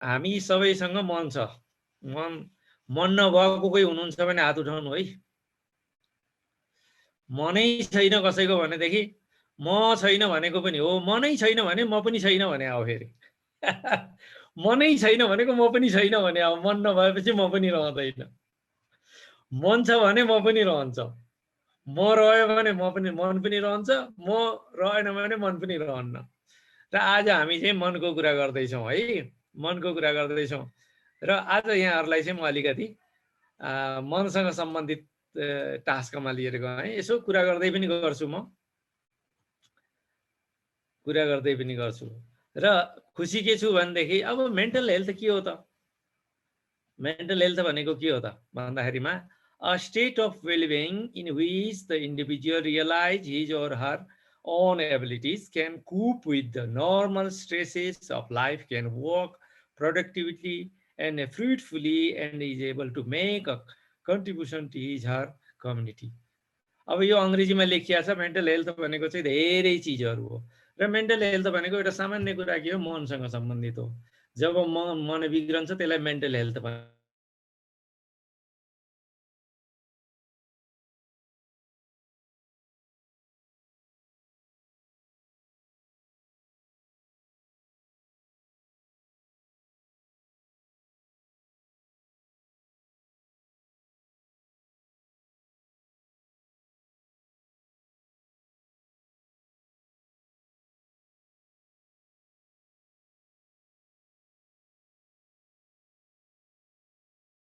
हामी सबैसँग मन छ। मन नभएको कोही हुनुहुन्छ भने हात उठाउनु है। मनै छैन कसैको भनेदेखि म छैन भनेको पनि हो, मनै छैन भने म पनि छैन भने आओ फेरि। मनै छैन भनेको म पनि छैन भने आओ, मन नभएपछि म पनि रहँदैन। मन छ भने म पनि रहन्छ, म रह्यो भने मन पनि रहन्छ, म रहेन भने मन पनि रहन्न। र आज हामी चाहिँ मनको कुरा गर्दैछौँ है, मनको कुरा गर्दैछौँ। र आज यहाँहरूलाई चाहिँ म अलिकति मनसँग सम्बन्धित टास्कमा लिएर गएँ। यसो कुरा गर्दै पनि गर्छु, म कुरा गर्दै पनि गर्छु। र खुसी के छु भनेदेखि अब मेन्टल हेल्थ के हो त? मेन्टल हेल्थ भनेको के हो त भन्दाखेरिमा a state of well-being in which the individual realize his or her own abilities, can cope with the normal stresses of life, can work productively and fruitfully, and is able to make a contribution to his or her community. अब यो अङ्ग्रेजीमा लेखिया छ। Mental health भनेको चाहिँ धेरै चिजहरू हो र मेन्टल हेल्थ भनेको एउटा सामान्य कुरा के हो, मनसँग सम्बन्धित हो। जब मन बिग्रन्छ त्यसलाई मेन्टल हेल्थ भन्छ।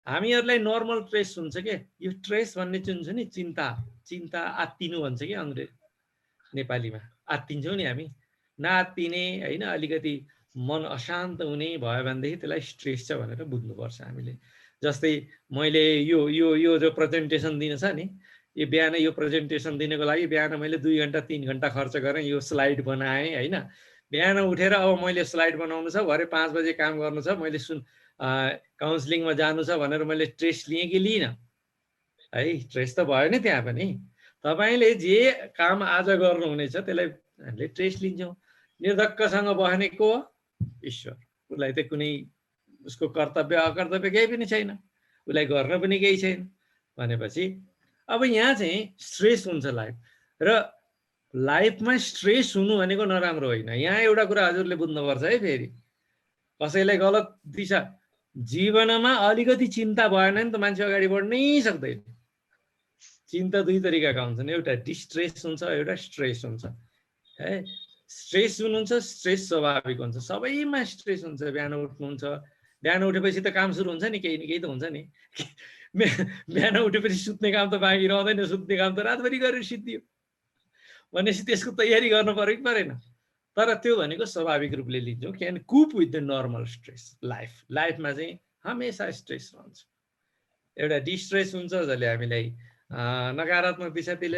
हामीहरूलाई नर्मल स्ट्रेस हुन्छ के, यो स्ट्रेस भन्ने जुन छ नि, चिन्ता चिन्ता आत्तिनु भन्छ कि अङ्ग्रेजी नेपालीमा। आत्तिन्छौँ नि हामी, नआत्तिने होइन, अलिकति मन अशान्त हुने भयो भनेदेखि त्यसलाई स्ट्रेस छ भनेर बुझ्नुपर्छ हामीले। जस्तै मैले यो यो यो जो प्रेजेन्टेसन दिन छ नि, यो बिहान यो प्रेजेन्टेसन दिनको लागि बिहान मैले 2 घन्टा 3 घन्टा खर्च गरेँ, यो स्लाइड बनाएँ होइन। बिहान उठेर अब मैले स्लाइड बनाउनु छ, भरे 5 बजे काम गर्नु छ, मैले काउन्सिलिङमा जानु छ भनेर मैले स्ट्रेस लिएँ कि लिइनँ है? स्ट्रेस त भयो नि त्यहाँ पनि। तपाईँले जे काम आज गर्नुहुनेछ त्यसलाई हामीले स्ट्रेस लिन्छौँ। निर्धक्कसँग बस्ने को हो? ईश्वर। उसलाई त कुनै उसको कर्तव्य अकर्तव्य केही पनि छैन, उसलाई गर्न पनि केही छैन भनेपछि अब यहाँ चाहिँ स्ट्रेस हुन्छ लाइफ। र लाइफमा स्ट्रेस हुनु भनेको नराम्रो होइन। यहाँ एउटा कुरा हजुरले बुझ्नुपर्छ है, फेरि कसैलाई गलत दिशा, जीवनमा अलिकति चिन्ता भएन नि त मान्छे अगाडि बढ्नै सक्दैन। चिन्ता दुई तरिकाका हुन्छन्, एउटा डिस्ट्रेस हुन्छ, एउटा स्ट्रेस हुन्छ है। स्ट्रेस जुन हुन्छ, स्ट्रेस स्वाभाविक हुन्छ, सबैमा स्ट्रेस हुन्छ। बिहान उठ्नुहुन्छ, बिहान उठेपछि त काम सुरु हुन्छ नि, केही न केही त हुन्छ नि। बिहान उठेपछि सुत्ने काम त बाँकी रहँदैन, सुत्ने काम त रातभरि गरेर सिद्धियो भनेपछि त्यसको तयारी गर्नु पर्यो कि परेन? तर त्यो भनेको स्वाभाविक रूपले लिन्छौँ। Can cope with the normal stress लाइफमा चाहिँ हमेसा स्ट्रेस रहन्छ। एउटा डिस्ट्रेस हुन्छ जसले हामीलाई नकारात्मक दिशातिर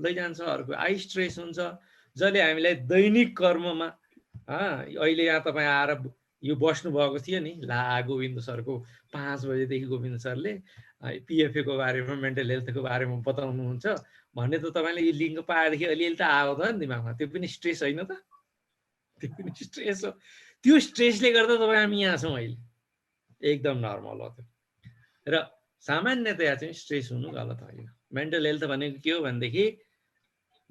लैजान्छ। अर्को आई स्ट्रेस हुन्छ जसले हामीलाई दैनिक कर्ममा अहिले यहाँ तपाईँ आएर यो बस्नु भएको थियो नि, ला गोविन्द सरको 5 बजेदेखि गोविन्द सरले पिएफए को बारेमा, मेन्टल हेल्थको बारेमा बताउनुहुन्छ भन्ने त तपाईँले यो लिङ्क पाएदेखि अलिअलि त आएको त नि दिमागमा। त्यो पनि स्ट्रेस होइन त? त्यो पनि स्ट्रेस हो। त्यो स्ट्रेसले गर्दा तपाईँ हामी यहाँ छौँ अहिले, एकदम नर्मल हो त्यो। र सामान्यतया चाहिँ स्ट्रेस हुनु गलत होइन। मेन्टल हेल्थ भनेको के हो भनेदेखि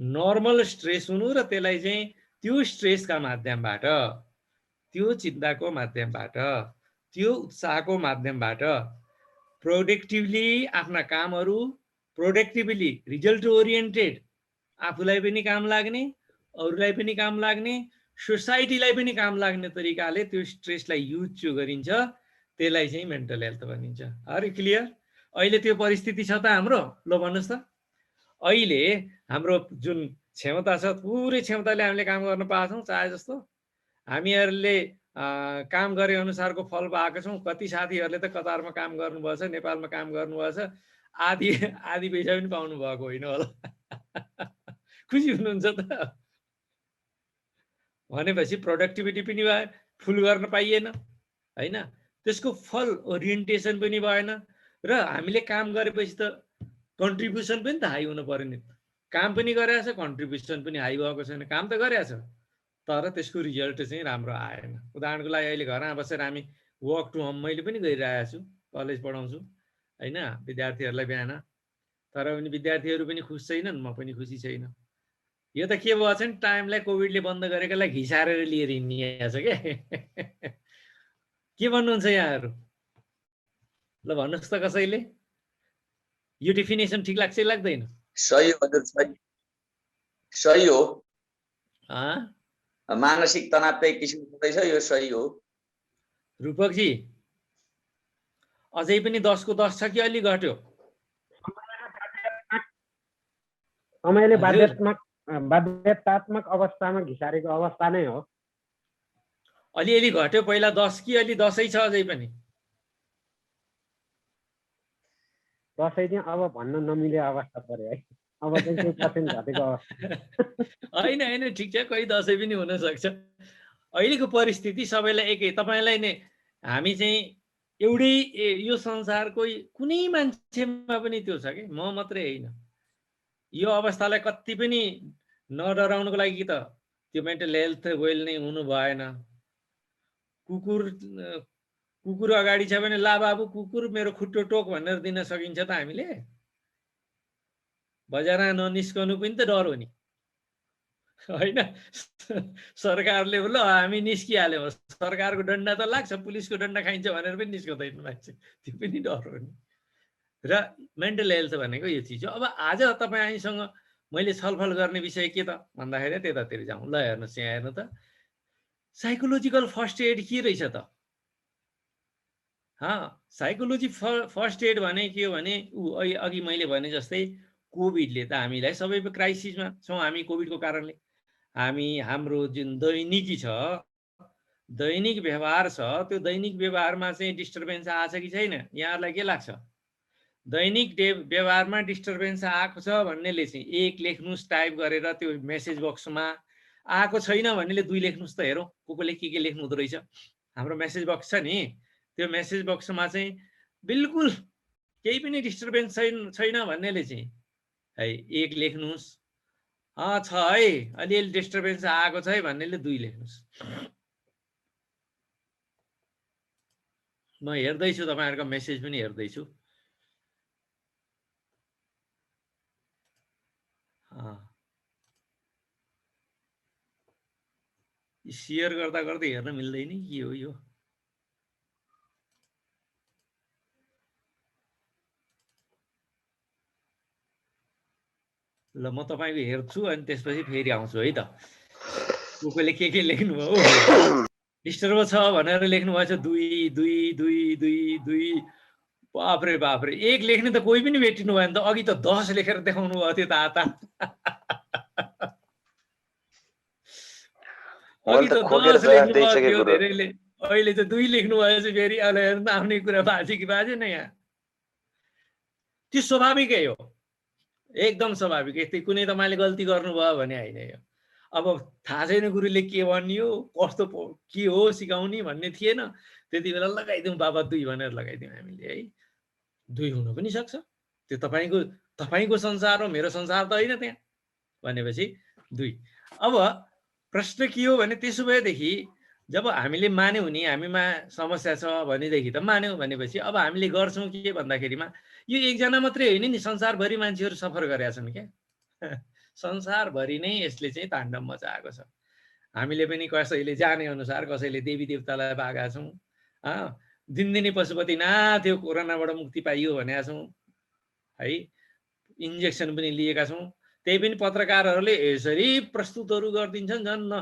नर्मल स्ट्रेस हुनु र त्यसलाई चाहिँ त्यो स्ट्रेसका माध्यमबाट, त्यो चिन्ताको माध्यमबाट, त्यो उत्साहको माध्यमबाट प्रोडक्टिभली आफ्ना कामहरू, प्रोडक्टिभली रिजल्ट ओरिएन्टेड, आफूलाई पनि काम लाग्ने, अरूलाई पनि काम लाग्ने, सोसाइटीलाई पनि काम लाग्ने तरिकाले त्यो स्ट्रेसलाई युज गरिन्छ। त्यसलाई चाहिँ मेन्टल हेल्थ भनिन्छ। अरे क्लियर? अहिले त्यो परिस्थिति छ त हाम्रो? ल भन्नुहोस् त। अहिले हाम्रो जुन क्षमता छ, पुरै क्षमताले हामीले काम गर्न पाएको छौँ चाहे जस्तो। हामीहरूले काम गरे अनुसारको फल पाएको छौँ। कति साथीहरूले त कतारमा काम गर्नुभएछ, नेपालमा काम गर्नुभएछ, आधी पैसा पनि पाउनु भएको होइन होला। खुसी हुनुहुन्छ त? भनेपछि प्रोडक्टिभिटी पनि भयो, फुल गर्न पाइएन होइन, त्यसको फल ओरिएन्टेसन पनि भएन। र हामीले काम गरेपछि त कन्ट्रिब्युसन पनि त हाई हुनु पर्यो नि। काम पनि गरेछ, कन्ट्रिब्युसन पनि हाई भएको छैन। काम त गरेछ तर त्यसको रिजल्ट चाहिँ राम्रो आएन। उदाहरणको लागि अहिले घरमा बसेर हामी वर्क टु होम मैले पनि गरिरहेको छु, कलेज पढाउँछु होइन विद्यार्थीहरूलाई बिहान, तर पनि विद्यार्थीहरू पनि खुस छैनन्, म पनि खुसी छैन। यो त के भयो भने टाइमलाई कोभिडले बन्द गरेकोलाई घिसारेर लिएर हिँडिएको छ क्या। के भन्नुहुन्छ यहाँहरू? ल भन्नुहोस् त कसैले, यो डेफिनेसन ठिक लाग्छ लाग्दैन? सही हो हजुर, सही हो। मानसिक तनाव चाहिँ किसिमको छ, यो सही हो। रूपकजी अझै पनि 10 को 10 छ कि अलि घट्यो? समयले बाध्यतात्मक अवस्थामा घिसारेको अवस्था नै हो। अलिअलि घट्यो, पहिला 10 कि अलि 10 छ अझै पनि? 10 चाहिँ अब भन्न नमिले अवस्था पर्यो है, अब चाहिँ 2% घटेको अवस्था। होइन ठिक छ, कोही 10 पनि हुनसक्छ। अहिलेको परिस्थिति सबैलाई एकै, तपाईँलाई नै हामी चाहिँ एउटै यो संसारको कुनै मान्छेमा पनि त्यो छ कि, म मात्रै होइन। यो अवस्थालाई कति पनि नडराउनुको लागि त त्यो मेन्टल हेल्थ वेल नै हुनु भएन। कुकुर अगाडि छ भने ला बाबु कुकुर मेरो खुट्टो टोक भनेर दिन सकिन्छ त हामीले? बजारमा ननिस्कनु पनि त डर हो नि होइन? सरकारले ल हामी निस्किहाल्यौँ, सरकारको डन्डा त लाग्छ, पुलिसको डन्डा खाइन्छ भनेर पनि निस्कँदैन मान्छे, त्यो पनि डर हो नि। र मेन्टल हेल्थ भनेको यो चिज हो। अब आज तपाईँसँग मैले छलफल गर्ने विषय के त भन्दाखेरि त्यतातिर जाउँ। ल हेर्नुहोस्, यहाँ हेर्नु त, साइकोलोजिकल फर्स्ट एड के रहेछ त? साइकोलोजी फर्स्ट एड भने के हो भने अघि मैले भने जस्तै कोभिडले त हामीलाई सबै क्राइसिसमा छौँ हामी। कोभिडको कारणले हाम्रो जुन दैनिकी छ, दैनिक व्यवहार छ, त्यो दैनिक व्यवहारमा चाहिँ डिस्टर्बेन्स आएको छ कि छैन? यहाँहरूलाई के लाग्छ? दैनिक व्यवहारमा डिस्टर्बेन्स आएको छ भन्नेले चाहिँ 1 लेख्नुहोस् टाइप गरेर त्यो मेसेज बक्समा। आएको छैन भन्नेले 2 लेख्नुहोस् त, हेरौँ कसले के लेख्नु हुँदो रहेछ। हाम्रो मेसेज बक्स छ नि, त्यो मेसेज बक्समा चाहिँ बिल्कुल केही पनि डिस्टर्बेन्स छैन भन्नेले चाहिँ है 1 लेख्नुहोस्। छ है अलिअलि डिस्टर्बेन्स आएको छ है भन्नेले 2 लेख्नुहोस्। म हेर्दैछु, तपाईँहरूको मेसेज पनि हेर्दैछु। सेयर गर्दा गर्दै हेर्न मिल्दैन के हो यो? ल म तपाईँको हेर्छु अनि त्यसपछि फेरि आउँछु है त। कसले के लेख्नु भयो? डिस्टर्ब छ भनेर लेख्नु भएछ 2 2 2 2 2। बाफ्रे बाफ्रे, 1 लेख्ने त कोही पनि भेटिनु भएन त। अघि त 10 लेखेर देखाउनु भयो त्यो त आता। अघि त 10 लेख्नु भयो धेरैले, अहिले त 2 लेख्नु भएछ फेरि। अहिले हेर्नु त आफ्नै कुरा बाजे कि बाजेन यहाँ। त्यो स्वाभाविकै हो, एकदम स्वाभाविक। यस्तै कुनै तपाईँले गल्ती गर्नुभयो भने होइन यो। अब थाहा छैन गुरुले के भनियो, कस्तो के हो सिकाउने भन्ने थिएन, त्यति बेला लगाइदिउँ बाबा 2 भनेर लगाइदिउँ हामीले है। 2 हुनु पनि सक्छ, त्यो तपाईँको संसार हो, मेरो संसार त होइन त्यहाँ भनेपछि 2। अब प्रश्न के हो भने त्यसो भएदेखि जब हामीले मान्यौँ नि हामीमा समस्या छ भनेदेखि त मान्यौँ भनेपछि अब हामीले गर्छौँ के भन्दाखेरिमा यो एकजना मात्रै होइन नि, संसारभरि मान्छेहरू सफर गरेका छन् क्या। संसारभरि नै यसले चाहिँ ताण्डव मचाएको छ। हामीले पनि कसैले जाने अनुसार कसैले देवी देवतालाई पाएका छौँ, दिनदिनै पशुपतिनाथ त्यो कोरोनाबाट मुक्ति पाइयो भनेका छौँ है। इन्जेक्सन पनि लिएका छौँ। त्यही पनि पत्रकारहरूले यसरी प्रस्तुतहरू गरिदिन्छन्, झन् न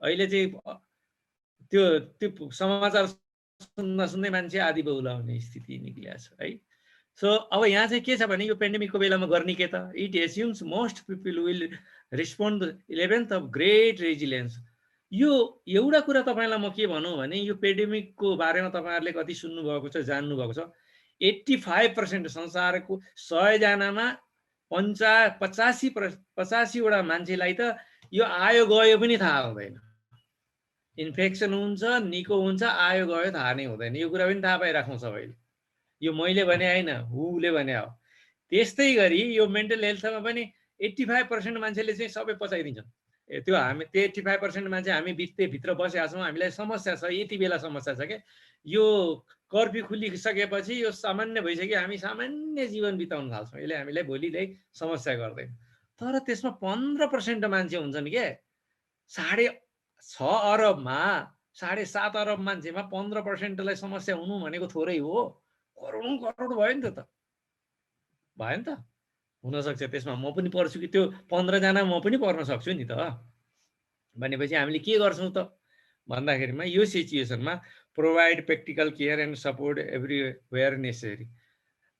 अहिले चाहिँ त्यो समाचार सुन्दै मान्छे आदि बहुला हुने स्थिति निक्लिएको छ है। सो अब यहाँ चाहिँ के छ भने यो पेन्डेमिकको बेलामा गर्ने के त? It assumes most people will respond 11th of great resilience. यो एउटा कुरा तपाईँलाई म के भनौँ भने यो पेन्डेमिकको बारेमा तपाईँहरूले कति सुन्नुभएको छ, जान्नुभएको छ। 85% संसारको 100 जनामा 85वटा मान्छेलाई त यो आयो गयो पनि थाहा हुँदैन। इन्फेक्सन हुन्छ, निको हुन्छ, आयो गयो थाहा नै हुँदैन। यो कुरा पनि थाहा पाइराखौँ सबैले। यो मैले भने होइन, हुले भने हो। त्यस्तै गरी यो मेन्टल हेल्थमा पनि 85% मान्छेले चाहिँ सबै पचाइदिन्छन्। त्यो हामी 85% मान्छे हामी भित्र बसेका छौँ, हामीलाई समस्या छ, यति बेला समस्या छ क्या। यो कर्फ्यू खुलिसकेपछि यो सामान्य भइसक्यो, हामी सामान्य जीवन बिताउन थाल्छौँ, यसले हामीलाई भोलिलाई समस्या गर्दैन। तर त्यसमा 15% मान्छे हुन्छन् क्या, 6.5 अरबमा 7.5 अरब मान्छेमा 15%लाई समस्या हुनु भनेको थोरै हो, करोडौँ करोड भयो नि त भयो नि त। हुनसक्छ त्यसमा म पनि पर्छु कि त्यो 15 जना म पनि पर्न सक्छु नि त। भनेपछि हामीले के गर्छौँ त भन्दाखेरिमा यो सिचुएसनमा provide practical care and support everywhere necessary.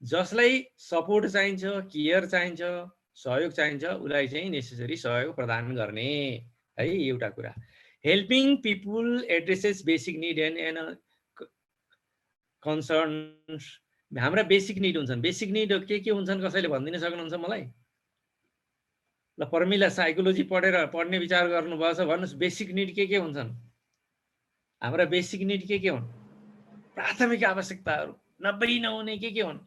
जसलाई सपोर्ट चाहिन्छ, केयर चाहिन्छ, सहयोग चाहिन्छ, उसलाई चाहिँ नेसेसरी सहयोग प्रदान गर्ने है एउटा कुरा। Helping people addresses basic need and concerns. हाम्रा बेसिक निड हुन्छन्। बेसिक निड के हुन्छन् कसैले भनिदिन सक्नुहुन्छ मलाई? ल पर्मिला साइकोलोजी पढ्ने विचार गर्नुभएछ, भन्नुहोस् बेसिक निड के हुन्छन्? हाम्रा बेसिक निड के हुन्? प्राथमिक आवश्यकताहरू नभई नहुने के हुन्?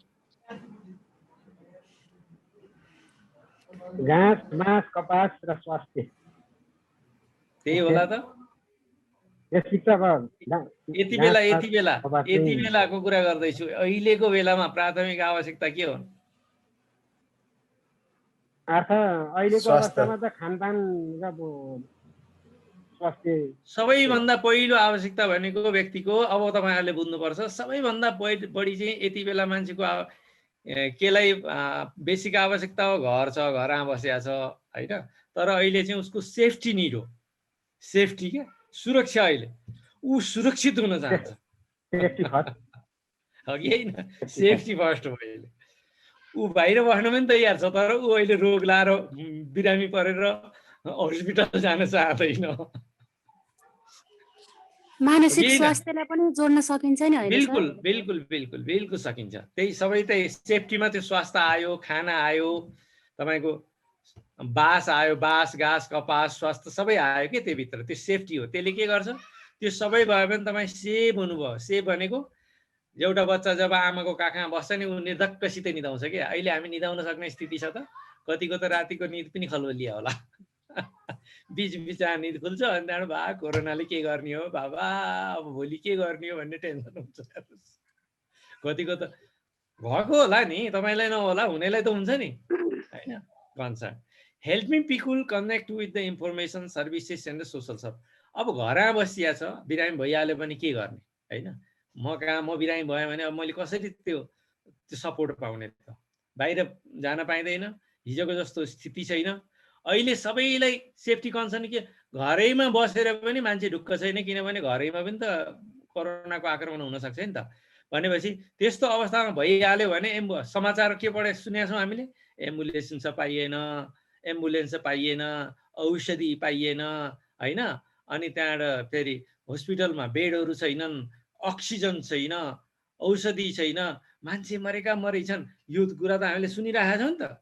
घाँस, मास, कपास र स्वास्थ्य। त्यही होला त। यति बेलाको कुरा गर्दैछु। अहिलेको बेलामा प्राथमिक आवश्यकता के हुन्? अहिलेको अवस्थामा त खानपान र स्वास्थ्य सबैभन्दा पहिलो आवश्यकता भनेको व्यक्तिको, अब तपाईँहरूले बुझ्नुपर्छ, सबैभन्दा बढी चाहिँ यति बेला मान्छेको केलाई बेसिक आवश्यकता हो? घर छ, घरमा बसेको छ होइन, तर अहिले चाहिँ उसको सेफ्टी निड हो। सेफ्टी क्या, सुरक्षा। अहिले ऊ सुरक्षित हुन चाहन्छ अघि होइन, सेफ्टी फर्स्ट हो अहिले। ऊ बाहिर बस्न पनि तयार छ, तर ऊ अहिले रोग लाएर बिरामी परेर हस्पिटल जान चाहँदैन। मानसिक स्वास्थ्यलाई पनि जोड्न सकिन्छ नि अहिले? बिल्कुल बिल्कुल बिल्कुल बिल्कुल सकिन्छ। त्यही सबै त्यही सेफ्टीमा त्यो स्वास्थ्य आयो, खाना आयो, तपाईँको बास आयो, बास घाँस कपास स्वास्थ्य सबै आयो कि त्योभित्र। त्यो सेफ्टी हो। त्यसले के गर्छ? त्यो सबै भयो भने तपाईँ सेभ हुनुभयो। सेभ भनेको एउटा बच्चा जब आमाको काखमा बस्छ नि, ऊ निर्धक्कसित निदाउँछ क्या। अहिले हामी निदाउन सक्ने स्थिति छ त? कतिको त रातिको निद पनि खलबलिया होला। बिचमा निद खुल्छ, अनि त्यहाँबाट बा कोरोनाले के गर्ने हो बाबा, अब भोलि के गर्ने हो भन्ने टेन्सन हुन्छ। कतिको त भएको होला नि, तपाईँलाई नहोला, हुनेलाई त हुन्छ नि होइन। Concern helping people connect with the information services and the social support. अब घरमा बसिया छ, बिरामी भइहाल्यो भने के गर्ने होइन? म बिरामी भयो भने अब मैले कसरी त्यो सपोर्ट पाउने त? बाहिर जान पाइँदैन, हिजोको जस्तो स्थिति छैन। अहिले सबैलाई सेफ्टी कन्सर्न के, घरैमा बसेर पनि मान्छे ढुक्क छैन, किनभने घरैमा पनि त कोरोनाको आक्रमण हुनसक्छ नि त। भनेपछि त्यस्तो अवस्थामा भइहाल्यो भने समाचार के सुनेका छौँ हामीले? एम्बुलेन्स पाइएन, औषधि पाइएन होइन, अनि त्यहाँबाट फेरि हस्पिटलमा बेडहरू छैनन्, अक्सिजन छैन, औषधि छैन, मान्छे मरै छन्। यो कुरा त हामीले सुनिरहेका छौँ नि त।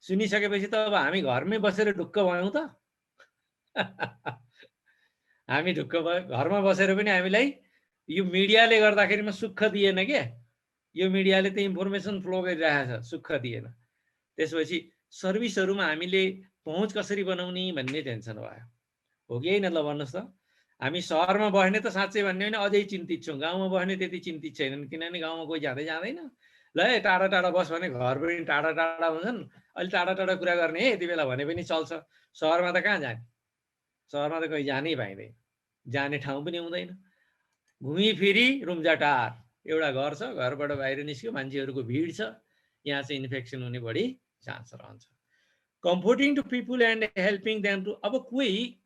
सुनिसकेपछि त अब हामी घरमै बसेर ढुक्क भयौँ त। हामी ढुक्क भयो, घरमा बसेर पनि हामीलाई यो मिडियाले गर्दाखेरिमा सुख दिएन क्या। यो मिडियाले त इन्फर्मेसन फ्लो गरिरहेको छ, सुख दिएन। त्यसपछि सर्भिसहरूमा हामीले पहुँच कसरी बनाउने भन्ने टेन्सन भयो, हो कि होइन? ल भन्नुहोस् त। हामी सहरमा बस्ने त साँच्चै भन्ने भने अझै चिन्तित छौँ, गाउँमा बस्ने त्यति चिन्तित छैनन्, किनभने गाउँमा कोही जाँदैन। ल टाढा टाढा बस भने घर पनि टाढा टाढा हुन्छन्, अहिले टाढा टाढा कुरा गर्ने है यति बेला भने पनि चल्छ। सहरमा त कहाँ जाने? सहरमा त कोही जानै पाइँदैन, जाने ठाउँ पनि हुँदैन। घुमिफिरी रुम्जाटार एउटा घर छ, घरबाट बाहिर निस्क्यो, मान्छेहरूको भिड छ, यहाँ चाहिँ इन्फेक्सन हुने बढी चान्स रहन्छ। Comforting to people and helping them to. अब कोही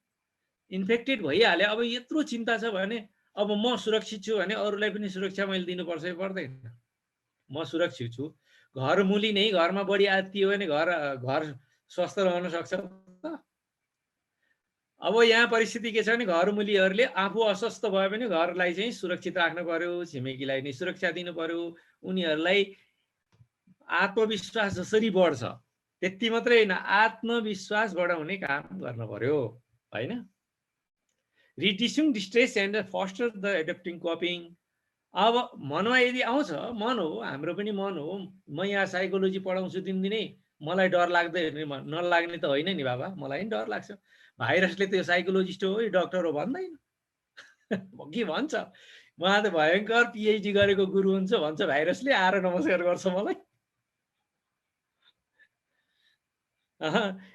इन्फेक्टेड भइहाल्यो, अब यत्रो चिन्ता छ भने अब म सुरक्षित छु भने अरूलाई पनि सुरक्षा मैले दिनुपर्छ कि पर्दैन? म सुरक्षित छु, घर मुली नै घरमा बढी आत्तियो भने घर स्वस्थ रहन सक्छ त? अब यहाँ परिस्थिति के छ भने घर मुलीहरूले आफू अस्वस्थ भयो भने घरलाई चाहिँ सुरक्षित राख्नु पर्यो, छिमेकीलाई नै सुरक्षा दिनु पर्यो, उनीहरूलाई आत्मविश्वास जसरी बढ्छ त्यति मात्रै होइन, आत्मविश्वास बढाउने काम गर्न पर्यो होइन। Reducing distress and faster the adapting coping. अब मनमा यदि आउँछ, मन हो, हाम्रो पनि मन हो, म यहाँ साइकोलोजी पढाउँछु दिनदिनै, मलाई डर लाग्दैन नलाग्ने त होइन नि बाबा, मलाई पनि डर लाग्छ भाइरसले त्यो साइकोलोजिस्ट हो डक्टर हो भन्दैन के भन्छ। उहाँ त भयङ्कर पिएचडी गरेको गुरु हुन्छ भन्छ भाइरसले आएर नमस्कार गर्छ मलाई।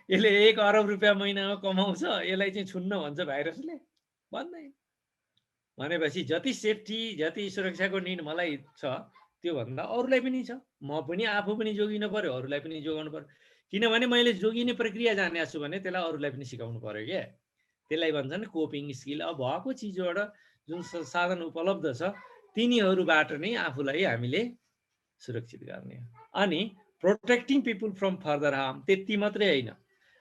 यसले 1 अरब रुपियाँ महिनामा कमाउँछ यसलाई चाहिँ छुन्न भन्छ भाइरसले भन्दैन। भनेपछि जति सेफ्टी जति सुरक्षाको निड मलाई छ त्योभन्दा अरूलाई पनि छ। म पनि आफू पनि जोगिनु पर्यो अरूलाई पनि जोगाउनु पर्यो। किनभने मैले जोगिने प्रक्रिया जाने छु भने त्यसलाई अरूलाई पनि सिकाउनु पर्यो क्या। त्यसलाई भन्छन् कोपिङ स्किल। अब भएको चिजबाट जुन साधन उपलब्ध छ तिनीहरूबाट नै आफूलाई हामीले सुरक्षित गर्ने। अनि protecting people from further harm त्यति मात्रै होइन।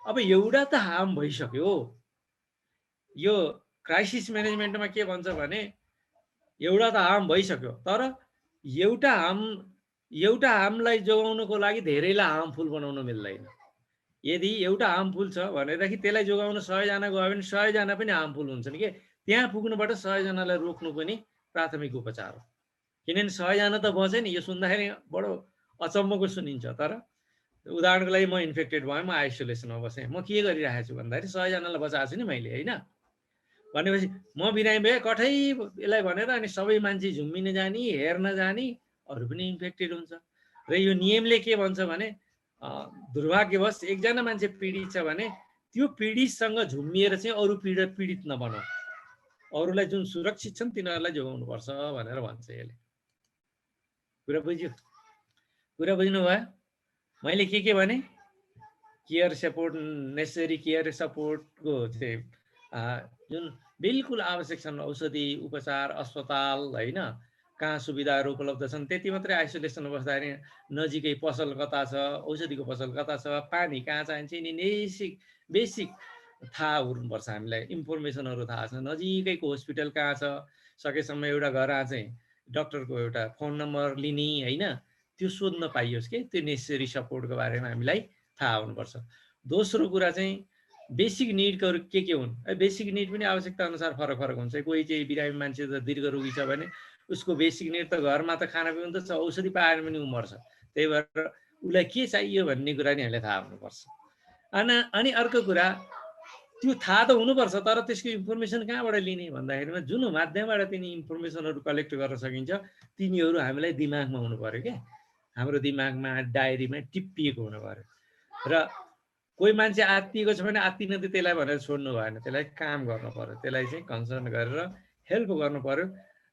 अब एउटा त हार्म भइसक्यो। यो क्राइसिस म्यानेजमेन्टमा के भन्छ भने एउटा त हार्म भइसक्यो तर एउटा हार्मलाई जोगाउनको लागि धेरैलाई हार्मफुल बनाउन मिल्दैन। यदि एउटा हार्मफुल छ भनेदेखि त्यसलाई जोगाउन 100 जना गयो भने 100 जना पनि हार्मफुल हुन्छन् के। त्यहाँ पुग्नुबाट 100 जनालाई रोक्नु पनि प्राथमिक उपचार हो। किनभने 100 जना त बचे नि। यो सुन्दाखेरि बडो अचम्मको सुनिन्छ तर उदाहरणको लागि म इन्फेक्टेड भएँ म आइसोलेसनमा बसेँ म के गरिरहेको छु भन्दाखेरि 100 जनालाई बचाएको छु नि मैले होइन। भनेपछि म बिरामी भए कठै यसलाई भनेर अनि सबै मान्छे झुम्मिन जाने हेर्न जाने अरू पनि इन्फेक्टेड हुन्छ। र यो नियमले के भन्छ भने दुर्भाग्यवश एकजना मान्छे पीडित छ भने त्यो पीडितसँग झुम्मिएर चाहिँ अरू पीडित नबनाऊ। अरूलाई जुन सुरक्षित छन् तिनीहरूलाई जोगाउनु पर्छ भनेर भन्छ यसले। कुरा बुझ्यो? कुरा बुझ्नुभयो? मैले के भने केयर सपोर्ट नेसेसरी केयर सपोर्टको चाहिँ जुन बिल्कुल आवश्यक छन् औषधि उपचार अस्पताल होइन कहाँ सुविधाहरू उपलब्ध छन् त्यति मात्रै। आइसोलेसन बस्दाखेरि नजिकै पसल कता छ औषधिको पसल कता छ पानी कहाँ चाहिन्छ यिनी बेसिक थाहा हुनुपर्छ। हामीलाई इन्फर्मेसनहरू थाहा छ नजिकैको हस्पिटल कहाँ छ सकेसम्म एउटा घर चाहिँ डक्टरको एउटा फोन नम्बर लिने होइन त्यो सोध्न पाइयोस् कि त्यो नेसेसरी सपोर्टको बारेमा हामीलाई थाहा हुनुपर्छ। दोस्रो कुरा चाहिँ बेसिक निडहरू के हुन्। बेसिक निड पनि आवश्यकता अनुसार फरक हुन्छ। कोही चाहिँ बिरामी मान्छे त दीर्घ रोगी छ भने उसको बेसिक निड त घरमा त खाना पिउनु त छ औषधि पाएर पनि मर्छ। त्यही भएर उसलाई के चाहियो भन्ने कुरा नि हामीले थाहा हुनुपर्छ। अनि अर्को कुरा त्यो थाहा त हुनुपर्छ तर त्यसको इन्फर्मेसन कहाँबाट लिने भन्दाखेरिमा जुन माध्यमबाट तिनी इन्फर्मेसनहरू कलेक्ट गर्न सकिन्छ तिनीहरू हामीलाई दिमागमा हुनु पर्यो क्या। हाम्रो दिमागमा डायरीमा टिपिएको हुनु पर्यो। र कोही मान्छे आत्तिएको छ भने आत्तिन त त्यसलाई भनेर छोड्नु भएन। त्यसलाई काम गर्नु पर्यो। त्यसलाई चाहिँ कन्सर्न गरेर हेल्प गर्नु पर्यो।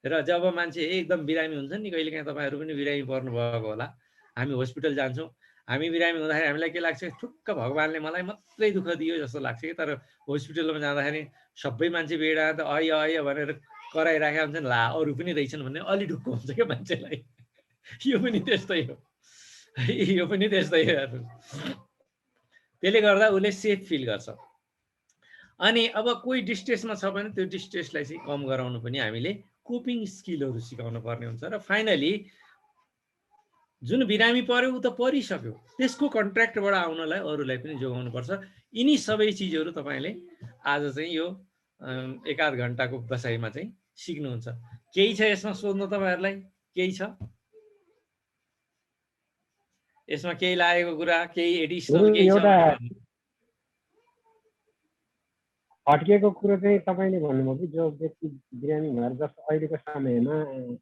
र जब मान्छे एकदम बिरामी हुन्छ नि कहिलेकाहीँ तपाईँहरू पनि बिरामी पर्नुभएको होला। हामी हस्पिटल जान्छौँ हामी बिरामी हुँदाखेरि हामीलाई के लाग्छ ठुक्क भगवान्ले मलाई मात्रै दुःख दियो जस्तो लाग्छ कि। तर हस्पिटलमा जाँदाखेरि सबै मान्छे बेडा त अय भनेर कराइराखेका हुन्छन् ला अरू पनि रहेछन् भन्ने अलि ढुक्क हुन्छ क्या मान्छेलाई। यो पनि त्यस्तै हो। त्यसले गर्दा उसले सेफ फिल गर्छ। अनि अब कोही डिस्ट्रेसमा छ भने त्यो डिस्ट्रेसलाई चाहिँ कम गराउनु पनि हामीले कोपिङ स्किलहरू सिकाउनु पर्ने हुन्छ। र फाइनली जुन बिरामी पर्यो ऊ त परिसक्यो त्यसको कन्ट्र्याक्टबाट आउनलाई अरूलाई पनि जोगाउनुपर्छ। यिनी सबै चिजहरू तपाईँले आज चाहिँ यो 1-8 घन्टाको बसाइमा चाहिँ सिक्नुहुन्छ। केही छ यसमा सोध्नु तपाईँहरूलाई? केही छ यसमा केही लागेको कुरा केही एडिसनल केही छ? अड्केको कुरो चाहिँ तपाईँले भन्नुभयो कि जो व्यक्ति बिरामी भएर जस्तो अहिलेको समयमा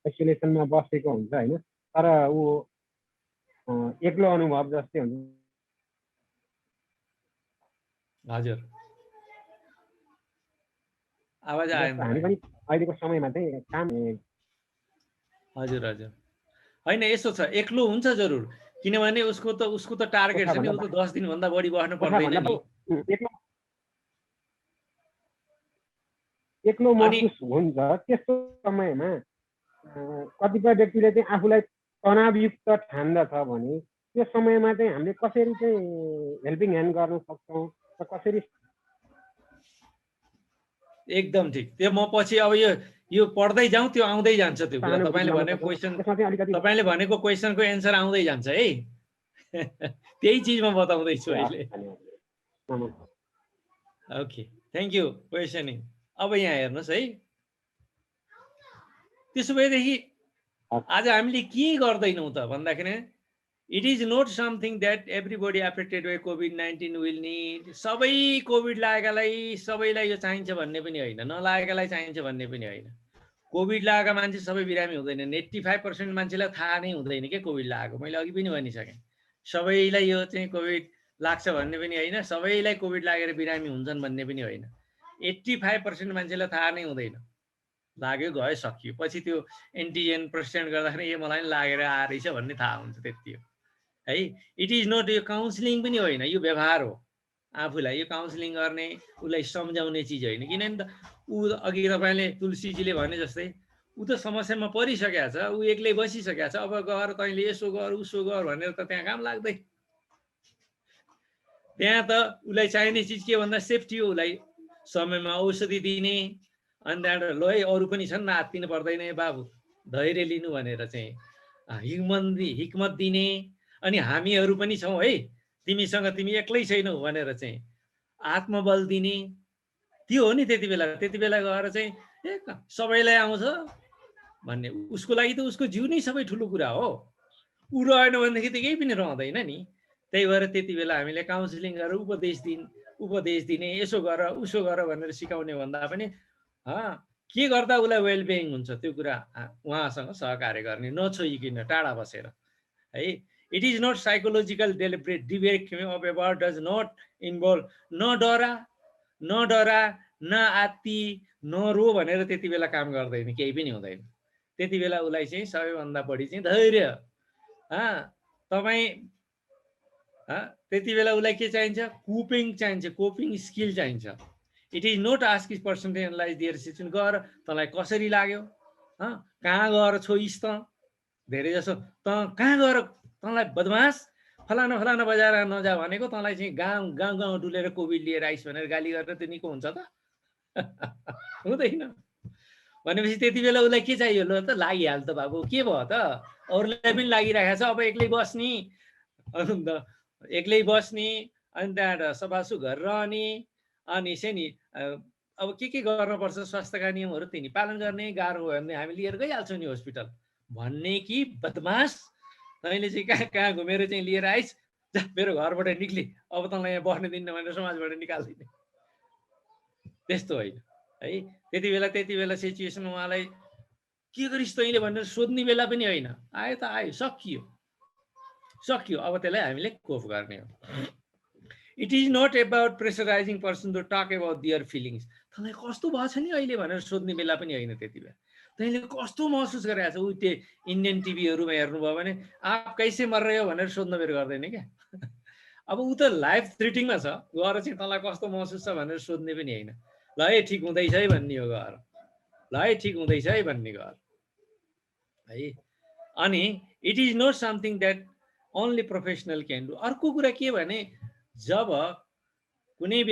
आइसोलेसनमा बसेको हुन्छ होइन तर ऊ एक्लो अनुभव जस्तै हुन्छ। हजुर आवाज आएन। हामी पनि अहिलेको समयमा चाहिँ काम हजुर होइन यस्तो छ एक्लो हुन्छ जरुर किनभने उसको त टार्गेट छ नि उ त 10 दिनभन्दा बढी बस्नु पर्दैन नि। एक्लो महसुस हुन्छ त्यस्तो समयमा कतिपय व्यक्तिले चाहिँ आफूलाई तनावयुक्त ठान्दछ भने त्यो समयमा चाहिँ हामीले कसरी चाहिँ हेल्पिङ ह्यान्ड गर्न सक्छौँ र कसरी? एकदम ठिक। त्यो म पछि अब यो पढ्दै जाउँ त्यो आउँदै जान्छ त्यो कुरा। तपाईँले भनेको क्वेसनको एन्सर आउँदै जान्छ है। त्यही चीज म बताउँदै छु अहिले। Okay thank you questioning. अब यहाँ हेर्नुहोस् है त्यसो भएदेखि आज हामीले के गर्दैनौँ त भन्दाखेरि it is not something that everybody affected by COVID-19 will need. सबै कोभिड लागेकालाई सबैलाई यो चाहिन्छ भन्ने पनि होइन, नलागेकालाई चाहिन्छ भन्ने पनि होइन। कोभिड लागेका मान्छे सबै बिरामी हुँदैनन्। 85% मान्छेलाई थाहा नै हुँदैन के कोभिड लागेको। मैले अघि पनि भनिसकेँ, सबैलाई यो चाहिँ कोभिड लाग्छ भन्ने पनि होइन, सबैलाई कोभिड लागेर बिरामी हुन्छन् भन्ने पनि होइन। 85% मान्छेलाई थाहा नै हुँदैन, लाग्यो गयो सकियो। पछि त्यो एन्टिजेन प्रेसिडेन्ट गर्दाखेरि ए मलाई पनि लागेर आएर रहेछ भन्ने थाहा हुन्छ, त्यति हो है। इट इज नट, यो काउन्सिलिङ पनि होइन, यो व्यवहार हो। आफूलाई यो काउन्सिलिङ गर्ने, उसलाई सम्झाउने चिज होइन। किनभने त ऊ अघि तपाईँले तुलसीजीले भने जस्तै ऊ त समस्यामा परिसकेको छ, ऊ एक्लै बसिसकेको छ। अब गएर तैँले यसो गर उसो गर भनेर त त्यहाँ काम लाग्दै। त्यहाँ त उसलाई चाहिने चिज के भन्दा सेफ्टी हो, उसलाई समयमा औषधि दिने, अनि त्यहाँबाट ल है अरू पनि छन्, आत्तिनु पर्दैन बाबु, धैर्य लिनु भनेर चाहिँ हिक्मत दिने। अनि हामीहरू पनि छौँ है, तिमीसँग तिमी एक्लै छैनौ भनेर चाहिँ आत्मबल दिने। त्यो हो नि त्यति बेला गएर चाहिँ ए सबैलाई आउँछ भन्ने, उसको लागि त उसको जिउ नै सबै ठुलो कुरा हो। ऊ रहेन भनेदेखि त केही पनि रहँदैन नि। त्यही भएर त्यति बेला हामीले काउन्सिलिङ गरेर उपदेश दिने, यसो गर उसो गर भनेर सिकाउने भन्दा पनि के गर्दा उसलाई वेलबिङ हुन्छ त्यो कुरा उहाँसँग सहकार्य गर्ने, नछोइकन टाढा बसेर है। It is not psychological deliberate debate of about does not involve न डरा न आत्ती न रो भनेर त्यति बेला काम गर्दैन, केही पनि हुँदैन। त्यति बेला उसलाई चाहिँ सबैभन्दा बढी चाहिँ धैर्य, तपाईँ त्यति बेला उसलाई के चाहिन्छ, कोपिङ स्किल चाहिन्छ। It is not ask is person to analyse their situation. गएर तँलाई कसरी लाग्यो, कहाँ गएर छोइस् त, धेरै जसो त कहाँ गएर तँलाई बदमास फलाना बजाएर नजा भनेको, तँलाई चाहिँ गाउँ डुलेर कोभिड लिएर आइस् भनेर गाली गरेर त्यो निको हुन्छ त? हुँदैन। भनेपछि त्यति बेला उसलाई के चाहियो, ल त लागिहाल्छ त बाबु, के भयो त, अरूलाई पनि लागिरहेको छ, अब एक्लै बस्ने, अनि त्यहाँबाट सफासु घर रहने, अनि चाहिँ नि अब के गर्नुपर्छ स्वास्थ्यका नियमहरू तिनी पालन गर्ने, गाह्रो भयो भने हामी लिएर गइहाल्छौँ नि हस्पिटल भन्ने कि बदमास तैँले चाहिँ कहाँ घुमेर चाहिँ लिएर आइस्, जा मेरो घरबाट निक्ली, अब तँलाई यहाँ बस्न दिन्न भनेर समाजबाट निकाल्दिने, त्यस्तो होइन है। त्यति बेला सिचुएसन उहाँलाई के गरिस् तैँले भनेर सोध्ने बेला पनि होइन, आयो त आयो, सकियो, अब त्यसलाई हामीले कोप गर्ने हो। It is not about pressurising person to talk about their feelings. तँलाई कस्तो भएको छ नि अहिले भनेर सोध्ने बेला पनि होइन। त्यति बेला तैँले कस्तो महसुस गरेको छ, ऊ त्यो इन्डियन टिभीहरूमा हेर्नुभयो भने आप कैसे मर रहे हो भनेर सोध्न बेर गर्दैन क्या। अब ऊ त लाइफ थ्रेटिङमा छ, गएर चाहिँ तँलाई कस्तो महसुस छ भनेर सोध्ने पनि होइन। ल है ठिक हुँदैछ है भन्ने हो गएर, ल है ठिक हुँदैछ है भन्ने गएर है। अनि it is not something that only professional can do. अर्को कुरा के भने, जब कुनै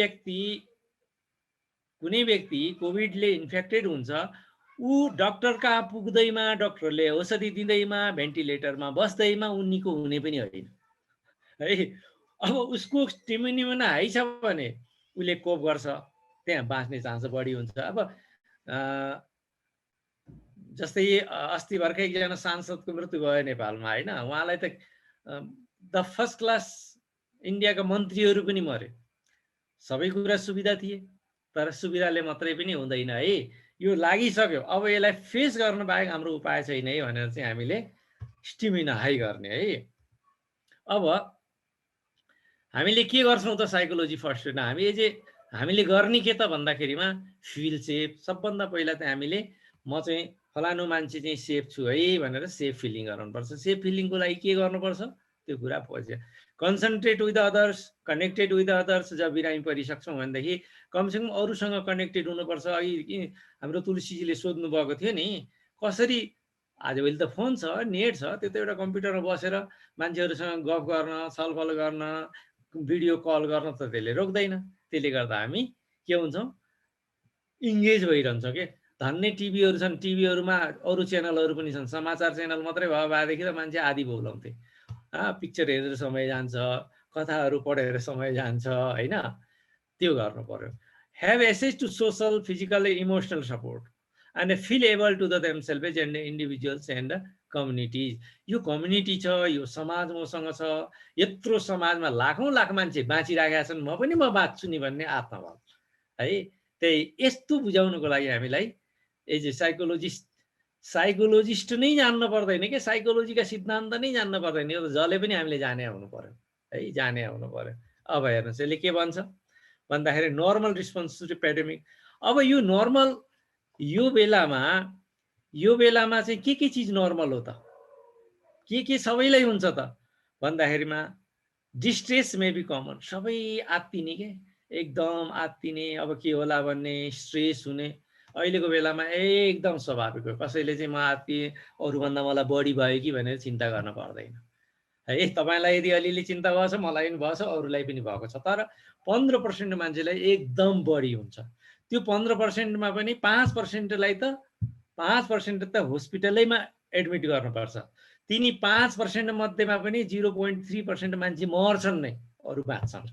व्यक्ति कोभिडले इन्फेक्टेड हुन्छ, ऊ डक्टर कहाँ पुग्दैमा, डक्टरले औषधि दिँदैमा, भेन्टिलेटरमा बस्दैमा ऊ निको हुने पनि होइन है। अब उसको स्टेमिना हाई छ भने उसले कोप गर्छ, त्यहाँ बाँच्ने चान्स बढी हुन्छ। अब जस्तै अस्ति भर्खर एकजना सांसदको मृत्यु भयो नेपालमा होइन, उहाँलाई त द फर्स्ट क्लास इन्डियाका मन्त्रीहरू पनि मरे, सबै कुरा सुविधा थिए, तर सुविधाले मात्रै पनि हुँदैन है। यो लागिसक्यो, अब यसलाई फेस गर्न बाहेक हाम्रो उपाय छैन है भनेर चाहिँ हामीले स्टेमिना हाई गर्ने है। अब हामीले के गर्छौँ त साइकोलोजी फर्स्ट हामीले गर्ने के त भन्दाखेरिमा फिल सेफ। सबभन्दा पहिला चाहिँ हामीले म चाहिँ फलानु मान्छे चाहिँ सेफ छु है भनेर सेफ फिलिङ गराउनुपर्छ। सेफ फिलिङको लागि के गर्नुपर्छ त्यो कुरा पछि, concentrate with others, connected with others. जब बिरामी परिसक्छौँ भनेदेखि कमसेकम अरूसँग कनेक्टेड हुनुपर्छ। अघि हाम्रो तुलसीजीले सोध्नु भएको थियो नि, कसरी आजभोलि त फोन छ, नेट छ, त्यो त एउटा कम्प्युटरमा बसेर मान्छेहरूसँग गफ गर्न, छलफल गर्न, भिडियो कल गर्न त त्यसले रोक्दैन। त्यसले गर्दा हामी के हुन्छौँ, इङ्गेज भइरहन्छौँ के। धन्ने टिभीहरू छन्, टिभीहरूमा अरू च्यानलहरू पनि छन्, समाचार च्यानल मात्रै भएदेखि त मान्छे आधी भौलाउँथे। पिक्चर हेरेर समय जान्छ, कथाहरू पढेर समय जान्छ होइन, त्यो गर्नु पर्यो। Have access to social, physical, emotional support. and feel able to the themselves and individuals and communities. यो कम्युनिटी छ, यो समाज मसँग छ, यत्रो समाजमा लाखौं लाख मान्छे बाँचिरहेका छन्, म पनि म बाँच्छु नि भन्ने आत्मभाव है। त्यही यस्तो बुझाउनको लागि हामीलाई एज ए साइकोलोजिस्ट नै जान्न पर्दैन के, साइकोलोजीका सिद्धान्त नै जान्न पर्दैन, यो त जसले पनि हामीले जाने हुनु पर्यो है, जाने हुनु पर्यो। अब हेर्नुहोस् यसले के भन्छ भन्दाखेरि नर्मल रिस्पोन्स टु पेन्डेमिक। अब यो नर्मल यो बेलामा चाहिँ के चिज नर्मल हो त, के सबैलाई हुन्छ त भन्दाखेरिमा डिस्ट्रेस मे बी कमन, सबै आत्तिने के, एकदम आत्तिने, अब के होला भन्ने स्ट्रेस हुने अहिलेको बेलामा एकदम स्वाभाविक हो। कसैले चाहिँ म आत्तिएँ अरूभन्दा मलाई बढी भयो कि भनेर चिन्ता गर्न पर्दैन है। तपाईँलाई यदि अलिअलि चिन्ता भएको छ, मलाई पनि भएको छ, अरूलाई पनि भएको छ, तर 15% मान्छेलाई एकदम बढी हुन्छ। त्यो 15%मा पनि 5%लाई त 5% त हस्पिटलैमा एडमिट गर्नुपर्छ। तिनी 5% मध्येमा पनि 0.3% मान्छे मर्छन् नै, अरू बाँच्छन्।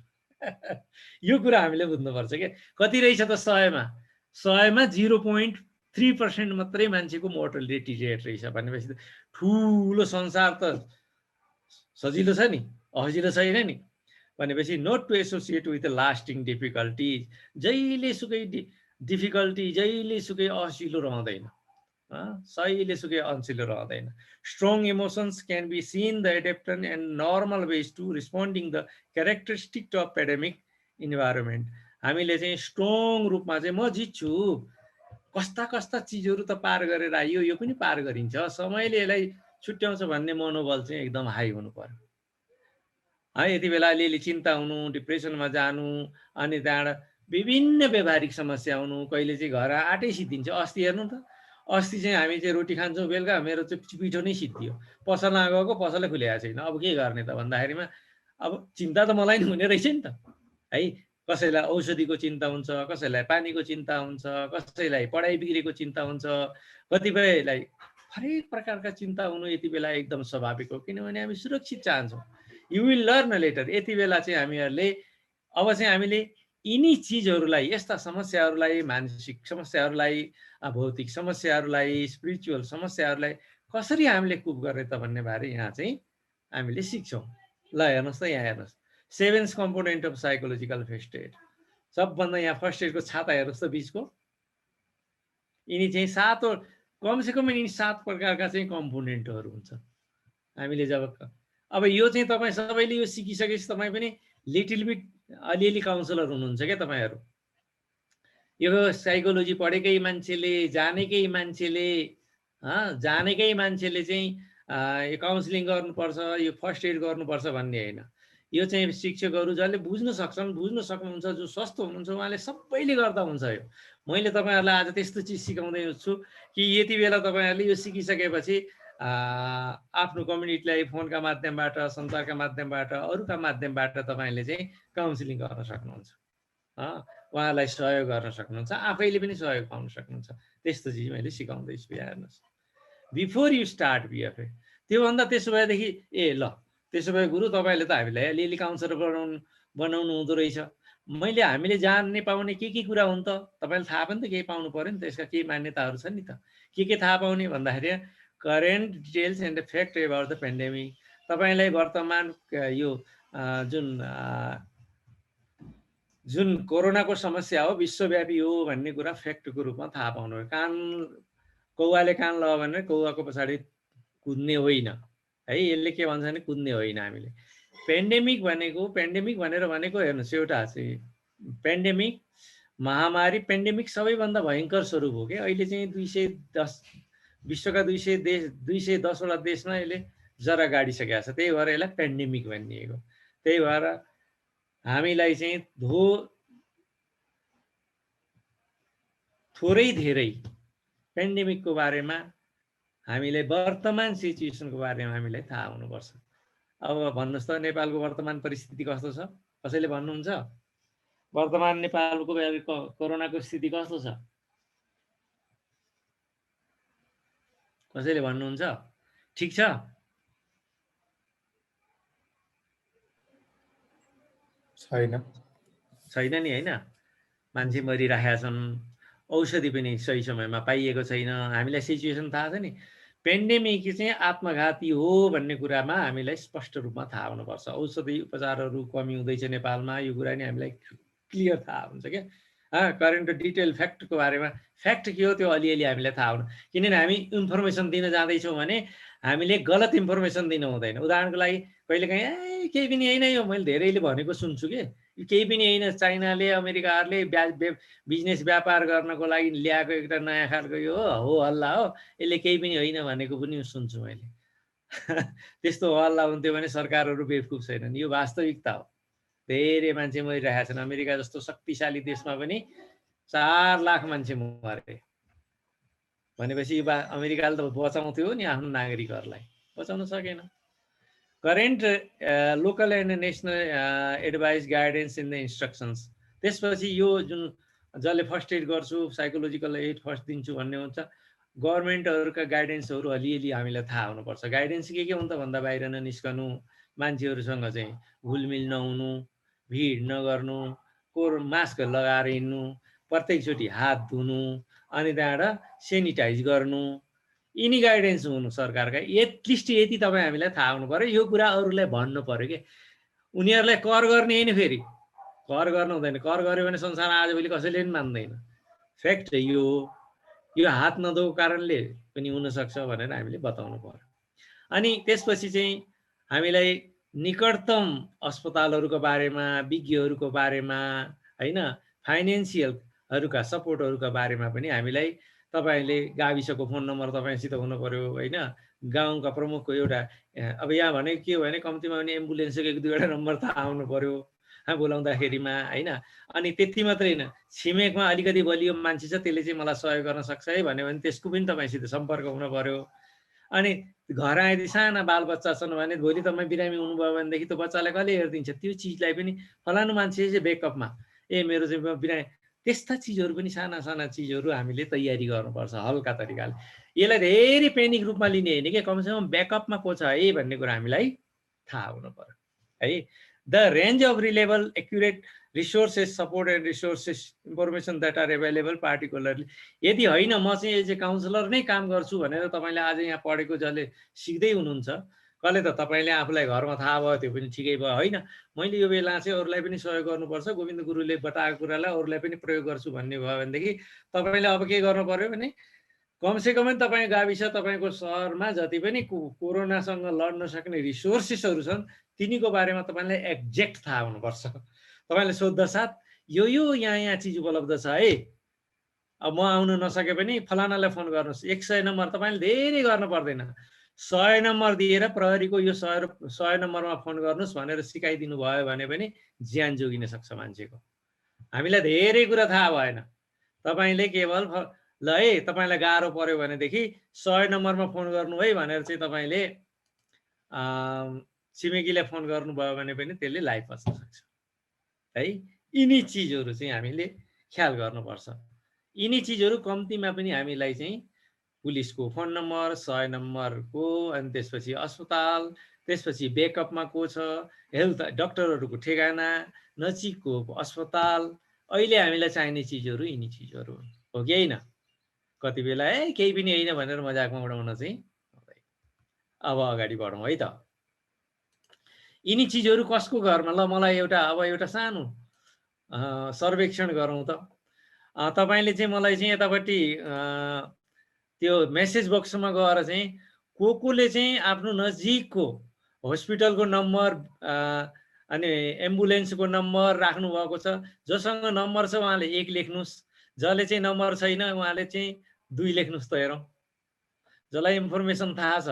यो कुरा हामीले बुझ्नुपर्छ के, कति रहेछ त 100मा 0.3% मात्रै मान्छेको मोर्टलिटी रेट रहेछ भनेपछि ठुलो संसार त सजिलो छ नि, अजिलो छैन नि भनेपछि not to associate with lasting difficulties. जहिले सुकै डिफिकल्टी जहिले सुकै असिलो रहँदैन, सहिले सुकै असिलो रहँदैन। Strong emotions can be seen the adaptation and normal ways to responding the characteristic of pandemic environment. हामीले चाहिँ स्ट्रङ रूपमा चाहिँ म जित्छु, कस्ता चिजहरू त पार गरेर आइयो, यो पनि पार गरिन्छ, समयले यसलाई छुट्याउँछ भन्ने मनोबल चाहिँ एकदम हाई हुनु पर्यो है। यति बेला अलिअलि चिन्ता हुनु, डिप्रेसनमा जानु, अनि त्यहाँबाट विभिन्न व्यावहारिक समस्या आउनु, कहिले चाहिँ घर आँटै सिद्धिन्छ। अस्ति हेर्नु त, अस्ति चाहिँ हामी चाहिँ रोटी खान्छौँ बेलुका, मेरो चाहिँ पिठो नै सिद्धियो, पसलमा गएको पसलै खुलेको छैन। अब के गर्ने त भन्दाखेरिमा अब चिन्ता त मलाई नि हुने रहेछ नि त है। कसैलाई औषधिको चिन्ता हुन्छ, कसैलाई पानीको चिन्ता हुन्छ, कसैलाई पढाइ बिग्रेको चिन्ता हुन्छ, कतिपयलाई हरेक प्रकारका चिन्ता हुनु यति बेला एकदम स्वाभाविक हो, किनभने हामी सुरक्षित चाहन्छौँ। You will learn later. यति बेला चाहिँ हामीहरूले अब चाहिँ हामीले यिनी चिजहरूलाई, यस्ता समस्याहरूलाई, मानसिक समस्याहरूलाई, भौतिक समस्याहरूलाई, स्पिरिचुअल समस्याहरूलाई कसरी हामीले कुप गर्ने त भन्ने बारे यहाँ चाहिँ हामीले सिक्छौँ। ल हेर्नुहोस् त, यहाँ हेर्नुहोस् 7 component of psychological first aid. सबभन्दा यहाँ फर्स्ट एडको छाता हेर्नुहोस् त बिचको, यिनी चाहिँ 7 कमसेकम यिनी 7 प्रकारका चाहिँ कम्पोनेन्टहरू हुन्छ। हामीले जब अब यो चाहिँ तपाईँ सबैले यो सिकिसकेपछि तपाईँ पनि लिटिल बिट अलिअलि काउन्सलर हुनुहुन्छ क्या तपाईँहरू। यो साइकोलोजी पढेकै मान्छेले, जानेकै मान्छेले चाहिँ यो काउन्सिलिङ गर्नुपर्छ, यो फर्स्ट एड गर्नुपर्छ भन्ने होइन। यो चाहिँ शिक्षकहरू जसले बुझ्न सक्नुहुन्छ, जो स्वस्थ हुनुहुन्छ, उहाँले सबैले गर्दा हुन्छ। यो मैले तपाईँहरूलाई आज त्यस्तो चिज सिकाउँदै छु कि यति बेला तपाईँहरूले यो सिकिसकेपछि आफ्नो कम्युनिटीलाई फोनका माध्यमबाट, सञ्चारका माध्यमबाट, अरूका माध्यमबाट तपाईँले चाहिँ काउन्सिलिङ गर्न सक्नुहुन्छ, उहाँलाई सहयोग गर्न सक्नुहुन्छ, आफैले पनि सहयोग पाउन सक्नुहुन्छ। त्यस्तो चिज मैले सिकाउँदैछु। हेर्नुहोस्, बिफोर यु स्टार्ट बिएफए, त्योभन्दा त्यसो भएदेखि त्यसो भए गुरु तपाईँले त हामीलाई अलिअलि काउन्सलर बनाउनु हुँदो रहेछ। हामीले जान्ने पाउने के कुरा हुन् त, तपाईँले थाहा पनि त केही पाउनु पऱ्यो नि त, यसका केही मान्यताहरू छन् नि त। के थाहा पाउने भन्दाखेरि current details and fact about the pandemic. तपाईँलाई वर्तमान यो जुन कोरोनाको समस्या हो, विश्वव्यापी हो भन्ने कुरा फ्याक्टको रूपमा थाहा पाउनु हो। कौवाले कान लगायो भने कौवाको पछाडि कुद्ने होइन है। यसले के भन्छ भने कुद्ने होइन। हामीले पेन्डेमिक भनेर भनेको हेर्नुहोस्, एउटा चाहिँ पेन्डेमिक महामारी। पेन्डेमिक सबैभन्दा भयङ्कर स्वरूप हो कि अहिले चाहिँ 210 विश्वका 210वटा देशमा यसले जरा गाडिसकेको छ। त्यही भएर यसलाई पेन्डेमिक भनिएको। त्यही भएर हामीलाई चाहिँ थोरै धेरै पेन्डेमिकको बारेमा हामीले वर्तमान सिचुएसनको बारेमा हामीलाई थाहा हुनुपर्छ। अब भन्नुहोस् त नेपालको वर्तमान परिस्थिति कस्तो छ? कसैले भन्नुहुन्छ वर्तमान नेपालको कोरोनाको स्थिति कस्तो छ? कसैले भन्नुहुन्छ ठिक छ? छैन नि होइन। मान्छे मरिरहेका छन्, औषधि पनि सही समयमा पाइएको छैन। हामीलाई सिचुएसन थाहा छ नि, पेन्डेमिक चाहिँ आत्मघाती हो भन्ने कुरामा हामीलाई स्पष्ट रूपमा थाहा हुनुपर्छ। औषधि उपचारहरू कमी हुँदैछ नेपालमा, यो कुरा नि हामीलाई क्लियर थाहा हुन्छ क्या। करेन्ट डिटेल फ्याक्टको बारेमा फ्याक्ट के हो त्यो अलिअलि हामीलाई थाहा हुनु, किनभने हामी इन्फर्मेसन दिन जाँदैछौँ भने हामीले गलत इन्फर्मेसन दिनु हुँदैन। उदाहरणको लागि कहिलेकाहीँ केही पनि होइन, यो मैले धेरैले भनेको सुन्छु कि केही पनि होइन, चाइनाले अमेरिकाहरूले बिजनेस व्यापार गर्नको लागि ल्याएको एउटा नयाँ खालको यो हो हल्ला हो, यसले केही पनि होइन भनेको पनि सुन्छु मैले। त्यस्तो हल्ला हुन्थ्यो भने सरकारहरू बेवकुफ छैनन्, यो वास्तविकता हो। धेरै मान्छे मरिरहेका छन्। अमेरिका जस्तो शक्तिशाली देशमा पनि 4 लाख मान्छे मरे भनेपछि अमेरिकाले त बचाउँथ्यो नि आफ्नो नागरिकहरूलाई, बचाउन सकेन। Current local and national advice guidance in the instructions, त्यसपछि यो जुन जसले फर्स्ट एड गर्छु, साइकोलोजिकल एड फर्स्ट दिन्छु भन्ने हुन्छ, गभर्मेन्टहरूका गाइडेन्सहरू अलिअलि हामीलाई थाहा हुनुपर्छ। गाइडेन्स के हुन् त भन्दा बाहिर ननिस्कनु, मान्छेहरूसँग चाहिँ घुलमिल नहुनु, भिड नगर्नु, मास्क लगाएर हिँड्नु, प्रत्येकचोटि हात धुनु, अनि त्यहाँबाट सेनिटाइज गर्नु, यिनी गाइडेन्स हुनु सरकारका। एटलिस्ट यति तपाईँ हामीलाई थाहा हुनु पर्यो। यो कुरा अरूलाई भन्नु पर्यो कि उनीहरूलाई कर गर्ने होइन, फेरि कर गर्नु हुँदैन। कर गर्यो भने संसार आजभोलि कसैले पनि मान्दैन। फ्याक्ट यो हात नधोएको कारणले पनि हुनसक्छ भनेर हामीले बताउनु पर्यो। अनि त्यसपछि चाहिँ हामीलाई निकटतम अस्पतालहरूको बारेमा, विज्ञहरूको बारेमा, होइन, फाइनेन्सियलहरूका सपोर्टहरूका बारेमा पनि हामीलाई, तपाईँले गाविसको फोन नम्बर तपाईँसित हुनु पर्यो, होइन, गाउँका प्रमुखको एउटा, अब यहाँ भनेको के हो भने कम्तीमा पनि एम्बुलेन्सको 1-2वटा नम्बर थाहा हुनु पर्यो बोलाउँदाखेरिमा, होइन। अनि त्यति मात्रै होइन, छिमेकमा अलिकति बलियो मान्छे छ, त्यसले चाहिँ मलाई सहयोग गर्न सक्छ है भन्यो भने त्यसको पनि तपाईँसित सम्पर्क हुनु पर्यो। अनि घर आएदेखि साना बालबच्चा छन् भने भोलि तपाईँ बिरामी हुनुभयो भनेदेखि त्यो बच्चालाई कसले हेरिदिन्छ, त्यो चिजलाई पनि फलानु मान्छे चाहिँ ब्याकअपमा, मेरो चाहिँ बिरामी, त्यस्ता चिजहरू पनि साना साना चिजहरू हामीले तयारी गर्नुपर्छ हल्का तरिकाले। यसलाई धेरै पेनिक रूपमा लिने होइन कि, कमसेकम ब्याकअपमा को छ है भन्ने कुरा हामीलाई थाहा हुनु पर्यो है। The range of reliable accurate resources support and resources information that are available particularly, यदि होइन म चाहिँ एज ए काउन्सिलर नै काम गर्छु भनेर तपाईँले आज यहाँ पढेको जसले सिक्दै हुनुहुन्छ, कसले त तपाईँले आफूलाई घरमा थाहा भयो त्यो पनि ठिकै भयो, होइन मैले यो बेला चाहिँ अरूलाई पनि सहयोग गर्नुपर्छ, गोविन्द गुरुले बताएको कुरालाई अरूलाई पनि प्रयोग गर्छु भन्ने भयो भनेदेखि तपाईँले अब के गर्नु पर्यो भने कमसेकम तपाईँ गाविस, तपाईँको सहरमा जति पनि कोरोनासँग लड्न सक्ने रिसोर्सेसहरू छन् तिनीको बारेमा तपाईँलाई एक्ज्याक्ट थाहा हुनुपर्छ। तपाईँले सोद्धा साथ यो यहाँ चिज उपलब्ध छ है, अब म आउन नसके पनि फलानालाई फोन गर्नुहोस्, 100 नम्बर तपाईँले धेरै गर्नु पर्दैन, 100 नम्बर दिएर प्रहरीको यो 100 नम्बरमा फोन गर्नुहोस् भनेर सिकाइदिनु भयो भने पनि ज्यान जोगिन सक्छ मान्छेको। हामीलाई धेरै कुरा थाहा भएन, तपाईँले केवल ल है तपाईँलाई गाह्रो पर्यो भनेदेखि 100 नम्बरमा फोन गर्नु है भनेर चाहिँ तपाईँले छिमेकीलाई फोन गर्नुभयो भने पनि त्यसले लाइफ बच्न सक्छ है। यिनी चिजहरू चाहिँ हामीले ख्याल गर्नुपर्छ। यिनी चिजहरू कम्तीमा पनि हामीलाई चाहिँ पुलिसको फोन नम्बर, 100 नम्बरको, अनि त्यसपछि अस्पताल, त्यसपछि ब्याकअपमा को छ, हेल्थ डक्टरहरूको ठेगाना, नजिकको अस्पताल, अहिले हामीलाई चाहिने चिजहरू यिनी चिजहरू हो कि होइन। कति बेला केही पनि होइन भनेर मजाकमा उडाउन चाहिँ हुँदैन। अब अगाडि बढौँ है त। यिनी चिजहरू कसको घरमा, ल मलाई एउटा सानो सर्वेक्षण गरौँ त। तपाईँले चाहिँ मलाई चाहिँ यतापट्टि त्यो मेसेज बक्समा गएर चाहिँ कोले चाहिँ आफ्नो नजिकको हस्पिटलको नम्बर अनि एम्बुलेन्सको नम्बर राख्नु भएको छ। जसँग नम्बर छ उहाँले 1 लेख्नुहोस्, जसले चाहिँ नम्बर छैन उहाँले चाहिँ 2 लेख्नुहोस् त। हेरौँ, जसलाई इन्फर्मेसन थाहा छ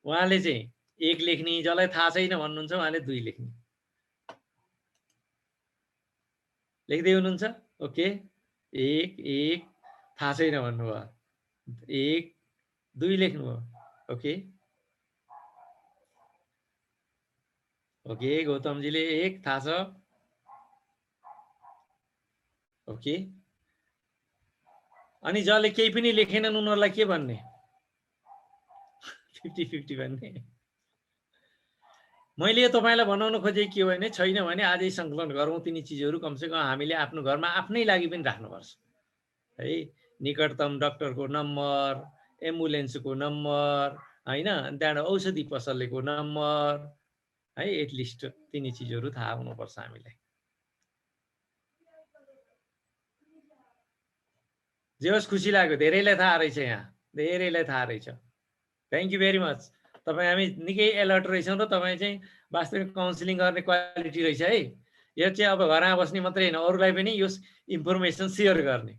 उहाँले चाहिँ 1 लेख्ने, जसलाई थाहा छैन भन्नुहुन्छ उहाँले 2 लेख्ने। लेख्दै हुनुहुन्छ? ओके, 1 थाहा छैन भन्नुभयो, 1 2 लेख्नुभयो। ओके ओके, गौतमजीले 1 थाहा छ। ओके, अनि जसले केही पनि लेखेनन् उनीहरूलाई के भन्ने? 50-50 भन्ने। मैले यो तपाईँलाई भनाउन खोजेँ के हो भने छैन भने आजै सङ्कलन गरौँ तिनी चिजहरू। कमसेकम हामीले आफ्नो घरमा आफ्नै लागि पनि राख्नुपर्छ। है, निकटतम डाक्टरको नम्बर, एम्बुलेन्सको नम्बर, होइन, अनि त्यहाँबाट औषधि पसलेको नम्बर, है, एटलिस्ट तिनी चिजहरू थाहा हुनुपर्छ हामीलाई। जे होस्, खुसी लाग्यो, धेरैलाई थाहा रहेछ, यहाँ धेरैलाई थाहा रहेछ। Thank you very much. तपाईँ हामी निकै एलर्ट रहेछौँ र तपाईँ चाहिँ वास्तविक काउन्सिलिङ गर्ने क्वालिटी रहेछ है। यो चाहिँ अब घरमा बस्ने मात्रै होइन, अरूलाई पनि यो इन्फर्मेसन सेयर गर्ने।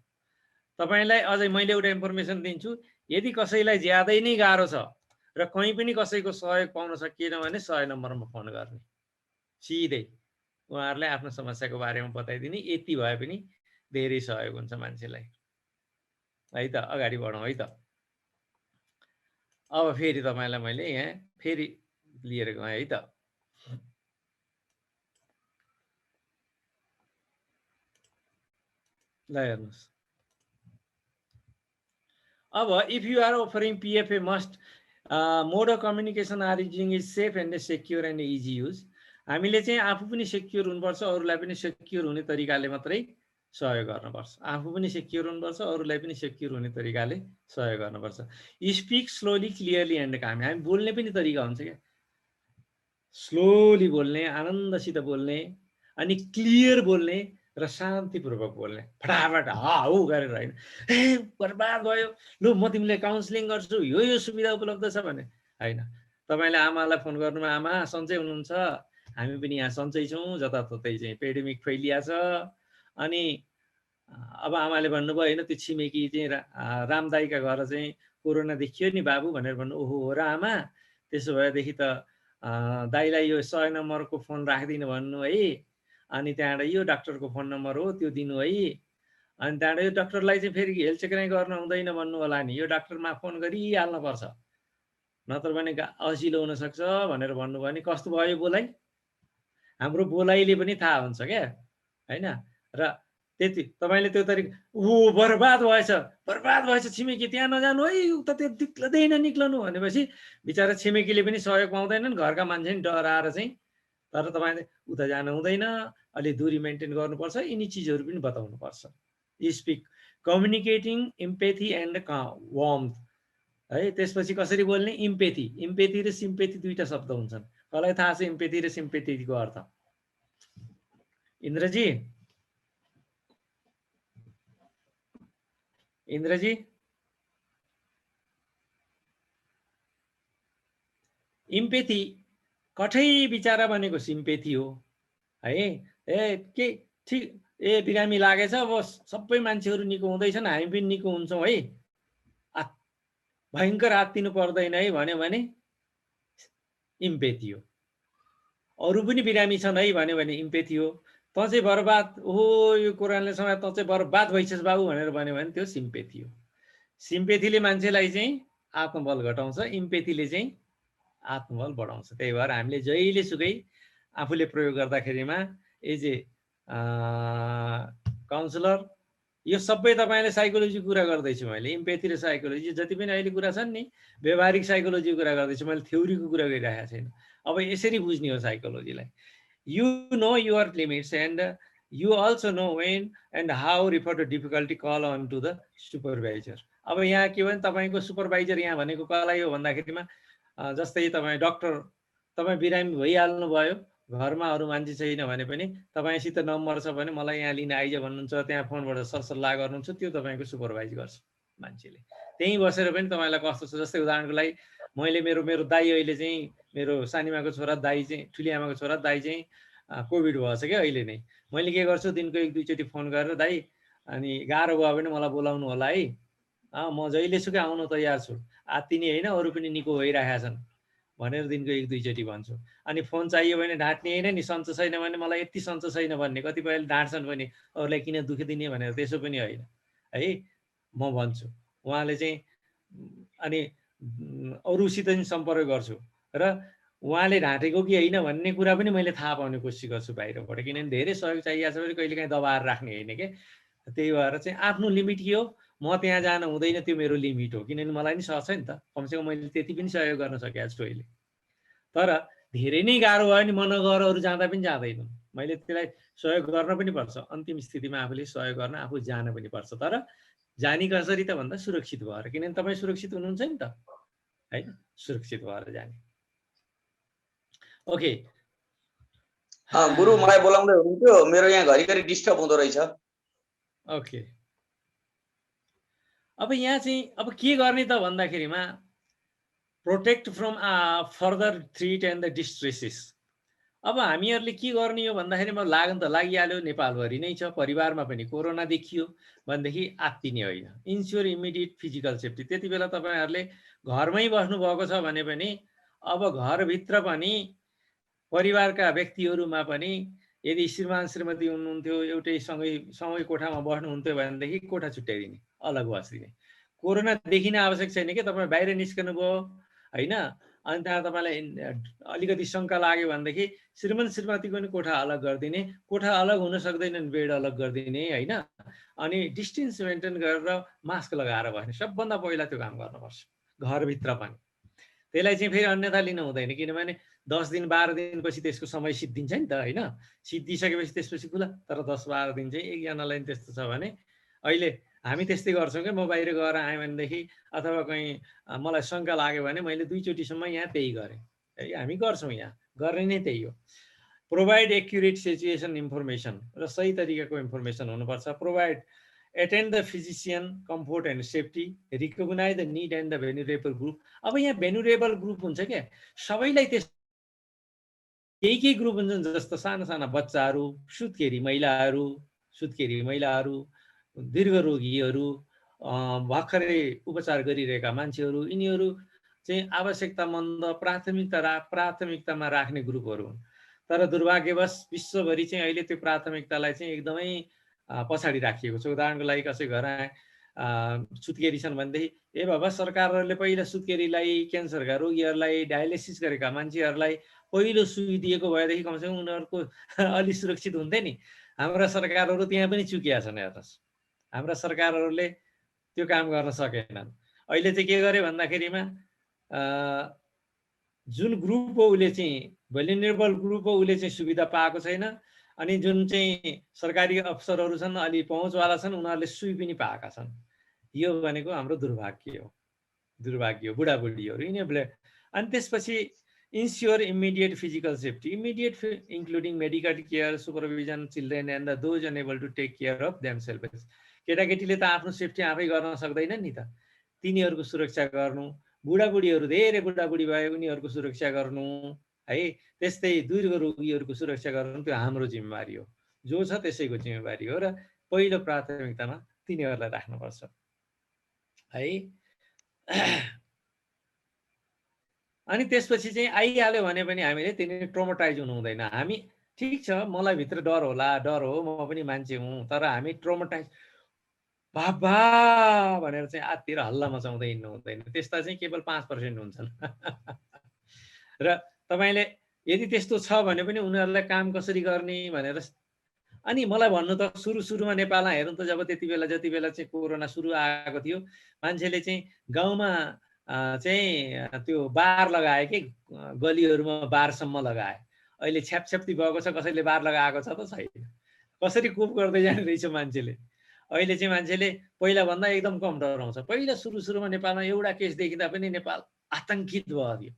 तपाईँलाई अझै मैले एउटा इन्फर्मेसन दिन्छु, यदि कसैलाई ज्यादै नै गाह्रो छ र कहीँ पनि कसैको सहयोग पाउन सकिएन भने 100 नम्बरमा फोन गर्ने, सिधै उहाँहरूलाई आफ्नो समस्याको बारेमा बताइदिने। यति भए पनि धेरै सहयोग हुन्छ मान्छेलाई है त। अगाडि बढौँ है त। अब फेरि तपाईँलाई मैले यहाँ फेरि लिएर गएँ है त। ल हेर्नुहोस्, अब if you are offering PFA must mode of communication are using is safe and secure and easy use. हामीले चाहिँ आफू पनि सेक्योर हुनुपर्छ, अरूलाई पनि सेक्योर हुने तरिकाले मात्रै सहयोग गर्नुपर्छ। आफू पनि सेक्योर हुनुपर्छ, अरूलाई पनि सेक्योर हुने तरिकाले सहयोग गर्नुपर्छ। स्पिक स्लोली क्लियरली एन्ड काम। हामी बोल्ने पनि तरिका हुन्छ क्या, स्लोली बोल्ने, आनन्दसित बोल्ने, अनि क्लियर बोल्ने र शान्तिपूर्वक बोल्ने। फटाफट हाउ गरेर होइन, ए बर्बाद भयो, लु म तिमीले काउन्सिलिङ गर्छु, यो सुविधा उपलब्ध छ भने होइन। तपाईँले आमालाई फोन गर्नुमा, आमा सन्चै हुनुहुन्छ, हामी पनि यहाँ सन्चै छौँ, जताततै चाहिँ पेडेमिक फैलिया छ। अनि अब आमाले भन्नुभयो होइन, त्यो छिमेकी चाहिँ रामदाईका घर चाहिँ कोरोना देखियो नि बाबु भनेर भन्नु। ओहो हो र आमा, त्यसो भएदेखि त दाइलाई यो 100 नम्बरको फोन राखिदिनु भन्नु है, अनि त्यहाँबाट यो डाक्टरको फोन नम्बर हो त्यो दिनु है, अनि त्यहाँबाट यो डाक्टरलाई चाहिँ फेरि हेल्थ चेक नै गर्नु हुँदैन भन्नु होला नि, यो डाक्टरमा फोन गरिहाल्नुपर्छ, नत्र भने असिलो हुनसक्छ भनेर भन्नुभयो भने कस्तो भयो बोलाइ। हाम्रो बोलाइले पनि थाहा हुन्छ क्या, होइन। र त्यति तपाईँले त्यो तरिका, ऊ बर्बाद भएछ छिमेकी, त्यहाँ नजानु है, उता त्यो निक्लदैन निक्लनु भनेपछि बिचरा छिमेकीले पनि सहयोग पाउँदैनन्, घरका मान्छे नि डराएर चाहिँ। तर तपाईँले उता जानु हुँदैन, अलि दूरी मेन्टेन गर्नुपर्छ, यिनी चिजहरू पनि बताउनुपर्छ। स्पिक कम्युनिकेटिङ इम्पेथी एन्ड वार्मथ है। त्यसपछि कसरी बोल्ने, इम्पेथी र सिम्पेथी दुईटा शब्द हुन्छन्। कसलाई थाहा छ इम्पेथी र सिम्पेथीको अर्थ? इन्द्रजी, इम्पेथी कठै बिचारा भनेको सिम्पेथी हो है। के ठिक, बिरामी लागेछ, अब सबै मान्छेहरू निको हुँदैछन्, हामी पनि निको हुन्छौँ है, भयङ्कर आत्तिनु पर्दैन है भन्यो भने इम्पेथी हो। अरू पनि बिरामी छन् है भन्यो भने इम्पेथी हो। त चाहिँ बर्बाद, ओहो यो कोरोनाले समय त चाहिँ बर्बाद भइछस् बाबु भनेर भन्यो भने त्यो सिम्पेथी हो। सिम्पेथीले मान्छेलाई चाहिँ आत्मबल घटाउँछ, इम्पेथीले चाहिँ आत्मबल बढाउँछ। त्यही भएर हामीले जहिले सुकै आफूले प्रयोग गर्दाखेरिमा एज ए काउन्सिलर, यो सबै तपाईँले साइकोलोजीको कुरा गर्दैछु मैले, इम्पेथी र साइकोलोजी जति पनि अहिले कुरा छन् नि, व्यवहारिक साइकोलोजीको कुरा गर्दैछु मैले, थ्योरीको कुरा गरिरहेको छैन। अब यसरी बुझ्ने हो साइकोलोजीलाई। You know your limits and you also know when and how refer to difficulty call on to the supervisor. अब यहाँ के भने तपाईँको सुपरभाइजर यहाँ भनेको कसलाई हो भन्दाखेरिमा, जस्तै तपाईँ डक्टर, तपाईँ बिरामी भइहाल्नु भयो, घरमा अरू मान्छे छैन भने पनि तपाईँसित नम्बर छ भने मलाई यहाँ लिन आइज भन्नुहुन्छ, त्यहाँ फोनबाट सरसल्लाह गर्नुहुन्छ, त्यो तपाईँको सुपरभाइज गर्छ मान्छेले। त्यहीँ बसेर पनि तपाईँलाई कस्तो छ, जस्तै उदाहरणको लागि मैले मेरो दाइ, अहिले चाहिँ मेरो सानीमाको छोरा दाइ चाहिँ, ठुली आमाको छोरा दाइ चाहिँ कोभिड भएछ क्या अहिले नै। मैले के गर्छु, दिनको 1-2 चोटि फोन गरेर, दाइ अनि गाह्रो भयो भने मलाई बोलाउनु होला है, म जहिलेसुकै आउन तयार छु, आत्तिनी होइन, अरू पनि निको भइरहेका छन् भनेर दिनको 1-2 चोटि भन्छु। अनि फोन चाहियो भने ढाँट्ने होइन नि, सन्चो छैन भने मलाई यति सन्चो छैन भन्ने, कतिपयले ढाँट्छन् पनि, अरूलाई किन दुःख दिने भनेर, त्यसो पनि होइन है, म भन्छु। उहाँले चाहिँ अनि अरूसित पनि सम्पर्क गर्छु र उहाँले ढाँटेको कि होइन भन्ने कुरा पनि मैले थाहा पाउने कोसिस गर्छु बाहिरबाट, किनभने धेरै सहयोग चाहिएको छ भने कहिलेकाहीँ दबाएर राख्ने होइन के। त्यही भएर चाहिँ आफ्नो लिमिट के हो, म त्यहाँ जान हुँदैन, त्यो मेरो लिमिट हो, किनभने मलाई नि सक्छ नि त, कमसेकम मैले त्यति पनि सहयोग गर्न सकेको छु अहिले। तर धेरै नै गाह्रो भयो भने म नगएर अरू जाँदा पनि जाँदैन, मैले त्यसलाई सहयोग गर्न पनि पर्छ। अन्तिम स्थितिमा आफूले सहयोग गर्न आफू जान पनि पर्छ, तर जाने कसरी त भन्दा सुरक्षित भएर, किनभने तपाईँ सुरक्षित हुनुहुन्छ नि त हैन, सुरक्षित भएर जाने। ओके गुरु मलाई बोलाउँदै हुनुहुन्थ्यो, मेरो यहाँ घरिघरि डिस्टर्ब हुँदो रहेछ। ओके अब यहाँ चाहिँ अब के गर्ने त भन्दाखेरिमा protect from further threat and the distresses. अब हामीहरूले के गर्ने हो भन्दाखेरि लागन त लागिहाल्यो, नेपालभरि नै छ, परिवारमा पनि कोरोना देखियो भनेदेखि आत्तिने होइन। Ensure immediate physical safety. त्यति बेला तपाईँहरूले घरमै बस्नुभएको छ भने पनि अब घरभित्र पनि परिवारका व्यक्तिहरूमा पनि यदि श्रीमान श्रीमती हुनुहुन्थ्यो, एउटै सँगै कोठामा बस्नुहुन्थ्यो भनेदेखि कोठा छुट्याइदिने, अलग बसिदिने। कोरोना देखिन आवश्यक छैन कि तपाईँ बाहिर निस्कनु भयो होइन, अनि त्यहाँ तपाईँलाई अलिकति शङ्का लाग्यो भनेदेखि श्रीमान श्रीमतीको पनि कोठा अलग गरिदिने, कोठा अलग हुन सक्दैनन् बेड अलग गरिदिने होइन, अनि डिस्टेन्स मेन्टेन गरेर मास्क लगाएर बस्ने। सबभन्दा पहिला त्यो काम गर्नुपर्छ घरभित्र पनि। त्यसलाई चाहिँ फेरि अन्यथा लिनु हुँदैन, किनभने 10 दिन 12 दिनपछि त्यसको समय सिद्धिन्छ नि त होइन। सिद्धिसकेपछि त्यसपछि खुला, तर 10-12 दिन चाहिँ एकजनालाई त्यस्तो छ भने अहिले हामी त्यस्तै गर्छौँ क्या। म बाहिर गएर आएँ भनेदेखि अथवा कहीँ मलाई शङ्का लाग्यो भने मैले 2 चोटिसम्म यहाँ त्यही गरेँ है। हामी गर्छौँ, यहाँ गर्ने नै त्यही हो। प्रोभाइड एक्युरेट सिचुएसन इन्फर्मेसन, र सही तरिकाको इन्फर्मेसन हुनुपर्छ। Provide attend the physician comfort and safety, recognize the need and the vulnerable group। अब यहाँ vulnerable group हुन्छ क्या, सबैलाई त्यस केही ग्रुप हुन्छन्, जस्तो साना साना बच्चाहरू, सुत्केरी महिलाहरू, दीर्घ रोगीहरू, भर्खरै उपचार गरिरहेका मान्छेहरू, यिनीहरू चाहिँ आवश्यकतामन्द प्राथमिकतामा राख्ने ग्रुपहरू हुन्। तर दुर्भाग्यवश विश्वभरि चाहिँ अहिले त्यो प्राथमिकतालाई चाहिँ एकदमै पछाडि राखिएको छ। उदाहरणको लागि कसै घर सुत्केरी छन् भनेदेखि ए बाबा सरकारहरूले पहिला सुत्केरीलाई, क्यान्सरका रोगीहरूलाई, डायलिसिस गरेका मान्छेहरूलाई पहिलो सुई दिएको भएदेखि कमसेकम उनीहरूको अलि सुरक्षित हुन्थे नि। हाम्रा सरकारहरू त्यहाँ पनि चुकिया छन्। हेर्नुहोस्, हाम्रा सरकारहरूले त्यो काम गर्न सकेनन्। अहिले चाहिँ के गरे भन्दाखेरिमा जुन ग्रुप हो उसले चाहिँ भल्युनरेबल ग्रुप हो, उसले चाहिँ सुविधा पाएको छैन, अनि जुन चाहिँ सरकारी अफसरहरू छन्, अलि पहुँचवाला छन्, उनीहरूले सुई पनि पाएका छन्। यो भनेको हाम्रो दुर्भाग्य हो, बुढाबुढीहरू यिनीहरूले। अनि त्यसपछि ensure immediate physical safety, immediate including medical care, supervision children and the those unable to take care of themself. केटाकेटीले त आफ्नो सेफ्टी आफै गर्न सक्दैन नि त, तिनीहरूको सुरक्षा गर्नु। बुढाबुढीहरू धेरै बुढाबुढी भए उनीहरूको सुरक्षा गर्नु है। त्यस्तै दीर्घ रोगीहरूको सुरक्षा गर्नु त्यो हाम्रो जिम्मेवारी हो, जो छ त्यसैको जिम्मेवारी हो, र पहिलो प्राथमिकतामा तिनीहरूलाई राख्नुपर्छ है। अनि त्यसपछि चाहिँ आइहाल्यो भने पनि हामीले तिनीहरू ट्रोमाटाइज हुनु हुँदैन। हामी ठिक छ, मलाई भित्र डर होला, डर हो, म पनि मान्छे हुँ, तर हामी ट्रोमाटाइज बाबा भनेर चाहिँ आत्तिर हल्ला मचाउँदै हिँड्नु हुँदैन। त्यस्ता चाहिँ केवल 5% हुन्छन्। र तपाईँले यदि त्यस्तो छ भने पनि उनीहरूलाई काम कसरी गर्ने भनेर। अनि मलाई भन्नु त सुरुमा नेपालमा हेर्नु त, जब त्यति बेला जति बेला चाहिँ कोरोना सुरु आएको थियो, मान्छेले चाहिँ गाउँमा चाहिँ त्यो बार लगाए कि गलीहरूमा बारसम्म लगाए। अहिले छ्यापछ्याप्ती भएको छ, कसैले बार लगाएको छ त छैन। कसरी कोप गर्दै जाने रहेछ मान्छेले। अहिले चाहिँ मान्छेले पहिला भन्दा एकदम कम डराउँछ। पहिला सुरुमा नेपालमा एउटा केस देखिँदा पनि नेपाल आतङ्कित भयो थियो।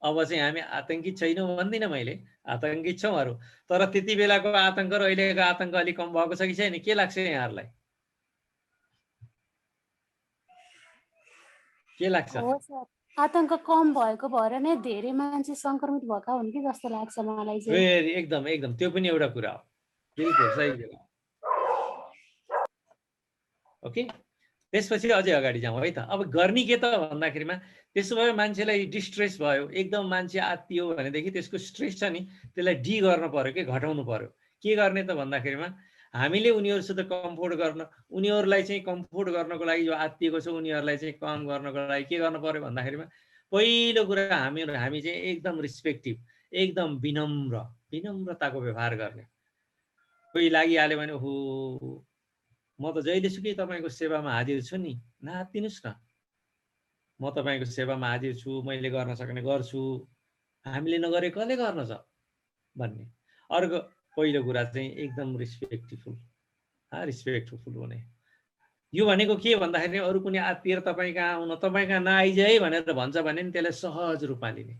अब चाहिँ हामी आतङ्कित छैनौँ भन्दिनँ मैले, आतङ्कित छौँ अरू, तर त्यति बेलाको आतङ्क र अहिलेको आतङ्क अलिक कम भएको छ कि छैन, के लाग्छ यहाँहरूलाई? के लाग्छ? आतङ्क कम भएको भएर नै धेरै मान्छे संक्रमित भएका हुन् कि जस्तो लाग्छ मलाई चाहिँ। एकदम त्यो पनि एउटा कुरा हो, बिल्कुल सही कुरा। ओके, त्यसपछि अझै अगाडि जाउँ है त। अब गर्ने के त भन्दाखेरिमा, त्यसो भए मान्छेलाई डिस्ट्रेस भयो, एकदम मान्छे आत्तियो भनेदेखि त्यसको स्ट्रेस छ नि, त्यसलाई डी गर्न पर्यो कि घटाउनु पर्यो। के गर्ने त भन्दाखेरिमा हामीले उनीहरूसित कम्फोर्ट गर्न, उनीहरूलाई चाहिँ कम्फोर्ट गर्नको लागि, जो आत्तिएको छ उनीहरूलाई चाहिँ कम गर्नको लागि के गर्नु पर्यो भन्दाखेरिमा, पहिलो कुरा हामी चाहिँ एकदम रिस्पेक्टिभ, एकदम विनम्रताको व्यवहार गर्ने। कोही लागिहाल्यो भने हो म त जहिलेसुकै तपाईँको सेवामा हाजिर छु नि, नआत्तिनुस् न, म तपाईँको सेवामा हाजिर छु, मैले गर्न सक्ने गर्छु, हामीले नगरे कसले गर्न छ भन्ने। अर्को पहिलो कुरा चाहिँ एकदम रिस्पेक्टफुल हुने। यो भनेको के भन्दाखेरि अरू कुनै आत्मीय तपाईँ कहाँ आउन, तपाईँ कहाँ नआइज है भनेर भन्छ भने नि त्यसलाई सहज रूपमा लिने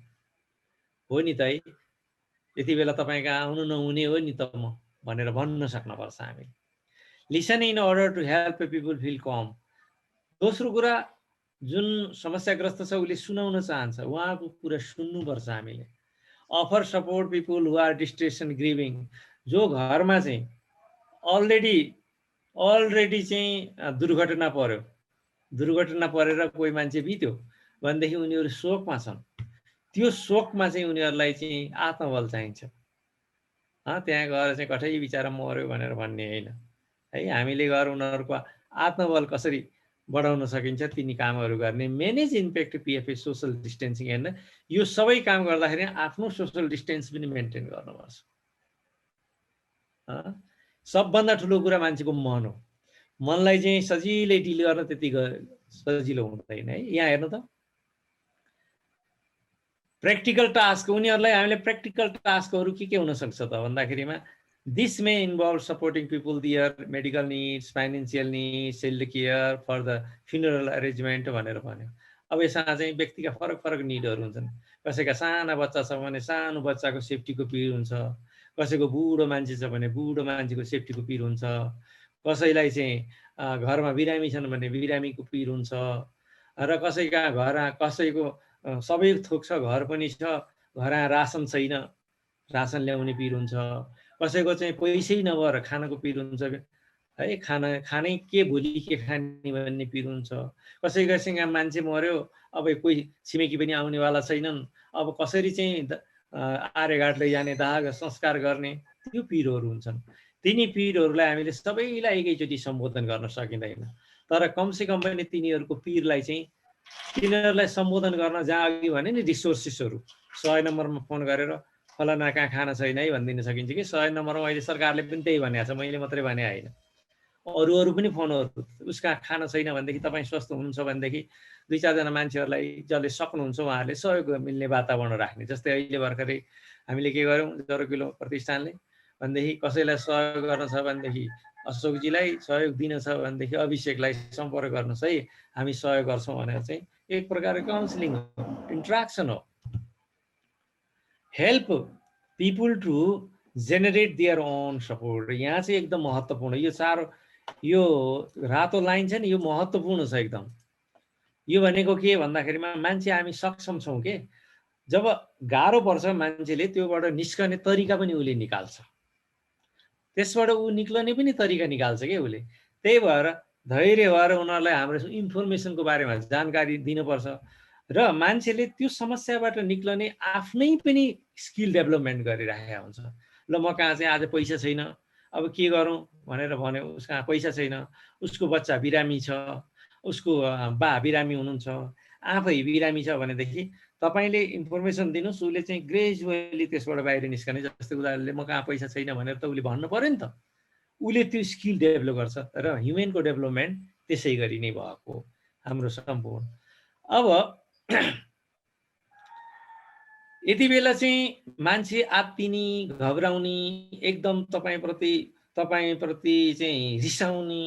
हो नि त है। यति बेला तपाईँ कहाँ आउनु नहुने हो नि त म भनेर भन्न सक्नुपर्छ हामीले। Listen in order to help people feel calm. दोस्रो कुरा, जुन समस्याग्रस्त छ उसले सुनाउन चाहन्छ, उहाँको कुरा सुन्नुपर्छ हामीले। Offer support people who are distress and grieving. जो घरमा चाहिँ अलरेडी चाहिँ दुर्घटना पर्यो, दुर्घटना परेर कोही मान्छे बित्यो भनेदेखि उनीहरू शोकमा छन्। त्यो शोकमा चाहिँ उनीहरूलाई चाहिँ आत्मबल चाहिन्छ। त्यहाँ गएर चाहिँ कठै बिचारा मर्यो भनेर भन्ने होइन है। हामीले गएर उनीहरूको आत्मबल कसरी बढाउन सकिन्छ तिनी कामहरू गर्ने। म्यानेज इम्प्याक्ट पिएफए सोसल डिस्टेन्सिङ हेर्न, यो सबै काम गर्दाखेरि आफ्नो सोसल डिस्टेन्स पनि मेन्टेन गर्नुपर्छ। सबभन्दा ठुलो कुरा मान्छेको मन हो। मनलाई चाहिँ सजिलै डिल गर्न त्यति सजिलो हुँदैन है। यहाँ हेर्नु त, प्र्याक्टिकल टास्क, उनीहरूलाई हामीले प्र्याक्टिकल टास्कहरू के हुन सक्छ त भन्दाखेरिमा, this may involve supporting people their medical needs, financial needs, child care for the funeral arrangement भनेर भन्यो। अब यसमा चाहिँ व्यक्तिका फरक फरक निडहरू हुन्छन्। कसैका साना बच्चा छ भने सानो बच्चाको सेफ्टीको पिर हुन्छ, कसैको बुढो मान्छे छ भने बुढो मान्छेको सेफ्टीको पिर हुन्छ, कसैलाई चाहिँ घरमा बिरामी छन् भने बिरामीको पिर हुन्छ, र कसैका घर कसैको सबै थोक छ, घर पनि छ, घर रासन छैन, रासन ल्याउने पिर हुन्छ, कसैको चाहिँ पैसै नभएर खानको पिर हुन्छ है, खानै के भोलि के खाने भन्ने पिर हुन्छ, कसैसँग मान्छे मर्यो, अब कोही छिमेकी पनि आउनेवाला छैनन्, अब कसरी चाहिँ आर्यघाट लैजाने, दाह संस्कार गर्ने, त्यो पिरहरू हुन्छन्। तिनी पिरहरूलाई हामीले सबैलाई एकैचोटि सम्बोधन गर्न सकिँदैन, तर कमसेकम पनि तिनीहरूको पिरलाई चाहिँ तिनीहरूलाई सम्बोधन गर्न जहाँ अघि भने नि रिसोर्सेसहरू 100 नम्बरमा फोन गरेर फलाना कहाँ खाना छैन है भनिदिन सकिन्छ कि। 100 नम्बरमा अहिले सरकारले पनि त्यही भनेको छ, मैले मात्रै भने होइन, अरू पनि फोनहरू, उसका खाना छैन भनेदेखि तपाईँ स्वस्थ हुनुहुन्छ भनेदेखि 2-4 जना मान्छेहरूलाई जसले सक्नुहुन्छ उहाँहरूले सहयोग मिल्ने वातावरण राख्ने। जस्तै अहिले भर्खरै हामीले के गर्यौँ, जरोकिलो प्रतिष्ठानले भनेदेखि कसैलाई सहयोग गर्न छ भनेदेखि अशोकजीलाई सहयोग दिन छ भनेदेखि अभिषेकलाई सम्पर्क गर्नुहोस् है, हामी सहयोग गर्छौँ भनेर चाहिँ एक प्रकारको काउन्सिलिङ हो, इन्ट्राक्सन हो। Help people to generate their own support, यहाँ चाहिँ एकदम महत्त्वपूर्ण। यो रातो लाइन छ नि, यो महत्त्वपूर्ण छ एकदम। यो भनेको के भन्दाखेरिमा मान्छे हामी सक्षम छौँ के, जब गाह्रो पर्छ मान्छेले त्योबाट निस्कने तरिका पनि उसले निकाल्छ, त्यसबाट ऊ निक्लने पनि तरिका निकाल्छ के उसले। त्यही भएर धैर्य भएर उनीहरूलाई हाम्रो इन्फर्मेसनको बारेमा जानकारी दिनुपर्छ र मान्छेले त्यो समस्याबाट निक्लने आफ्नै पनि स्किल डेभलपमेन्ट गरिरहेको हुन्छ। ल म कहाँ चाहिँ आज पैसा छैन, अब के गरौँ भनेर भन्यो, उसको पैसा छैन, उसको बच्चा बिरामी छ, उसको बा बिरामी हुनुहुन्छ, आफै बिरामी छ भनेदेखि तपाईँले इन्फर्मेसन दिनुहोस्, उसले चाहिँ ग्रेजुअली त्यसबाट बाहिर निस्कने। जस्तै उनीहरूले म कहाँ पैसा छैन भनेर त उसले भन्नु पऱ्यो नि त, उसले त्यो स्किल डेभलप गर्छ र ह्युमेनको डेभलपमेन्ट त्यसै गरी नै भएको हाम्रो सम्पूर्ण। अब यति बेला चाहिँ मान्छे आत्तिने, घबराउने, एकदम तपाईँप्रति चाहिँ रिसाउने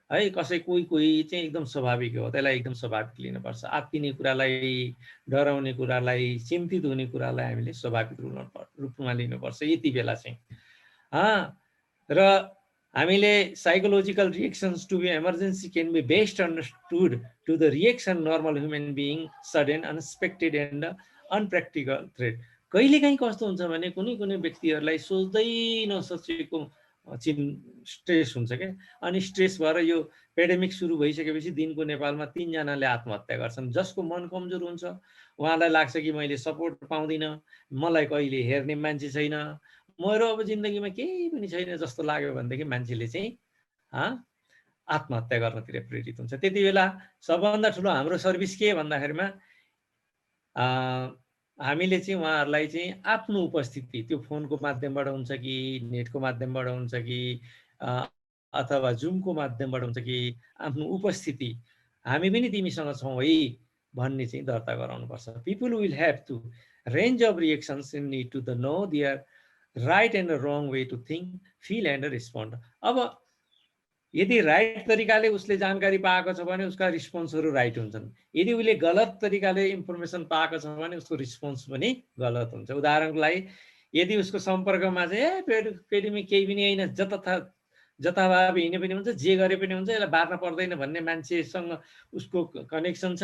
है, कोही चाहिँ एकदम स्वाभाविक हो, त्यसलाई एकदम स्वाभाविक लिनुपर्छ। आत्तिने कुरालाई, डराउने कुरालाई, चिन्तित हुने कुरालाई हामीले स्वाभाविक रूपमा लिनुपर्छ यति बेला चाहिँ। र हामीले psychological reactions to be emergency can be best understood to the reaction normal human being sudden unexpected and unpractical threat. कहिलेकाहीँ कस्तो हुन्छ भने कुनै व्यक्तिहरूलाई सोच्दै नसोचेको स्ट्रेस हुन्छ क्या, अनि स्ट्रेस भएर यो पेन्डेमिक सुरु भइसकेपछि दिनको नेपालमा 3 जनाले आत्महत्या गर्छन्। जसको मन कमजोर हुन्छ उहाँलाई लाग्छ कि मैले सपोर्ट पाउँदिनँ, मलाई कहिले हेर्ने मान्छे छैन, मेरो अब जिन्दगीमा केही पनि छैन जस्तो लाग्यो भनेदेखि मान्छेले चाहिँ आत्महत्या गर्नतिर प्रेरित हुन्छ। त्यति बेला सबभन्दा ठुलो हाम्रो सर्भिस के भन्दाखेरिमा हामीले चाहिँ उहाँहरूलाई चाहिँ आफ्नो उपस्थिति, त्यो फोनको माध्यमबाट हुन्छ कि, नेटको माध्यमबाट हुन्छ कि, अथवा जुमको माध्यमबाट हुन्छ कि, आफ्नो उपस्थिति हामी पनि तिमीसँग छौँ है भन्ने चाहिँ दर्ता गराउनुपर्छ। People will have to range of reactions in need to the no there right and wrong way to think, feel and respond. अब यदि राइट तरिकाले उसले जानकारी पाएको छ भने उसका रिस्पोन्सहरू राइट हुन्छन्। यदि उसले गलत तरिकाले इन्फर्मेसन पाएको छ भने उसको रिस्पोन्स पनि गलत हुन्छ। उदाहरणको लागि यदि उसको सम्पर्कमा चाहिँ पेडमिक केही पनि होइन, जताभावी हिँडे पनि हुन्छ, जे गरे पनि हुन्छ, यसलाई बार्न पर्दैन भन्ने मान्छेसँग उसको कनेक्सन छ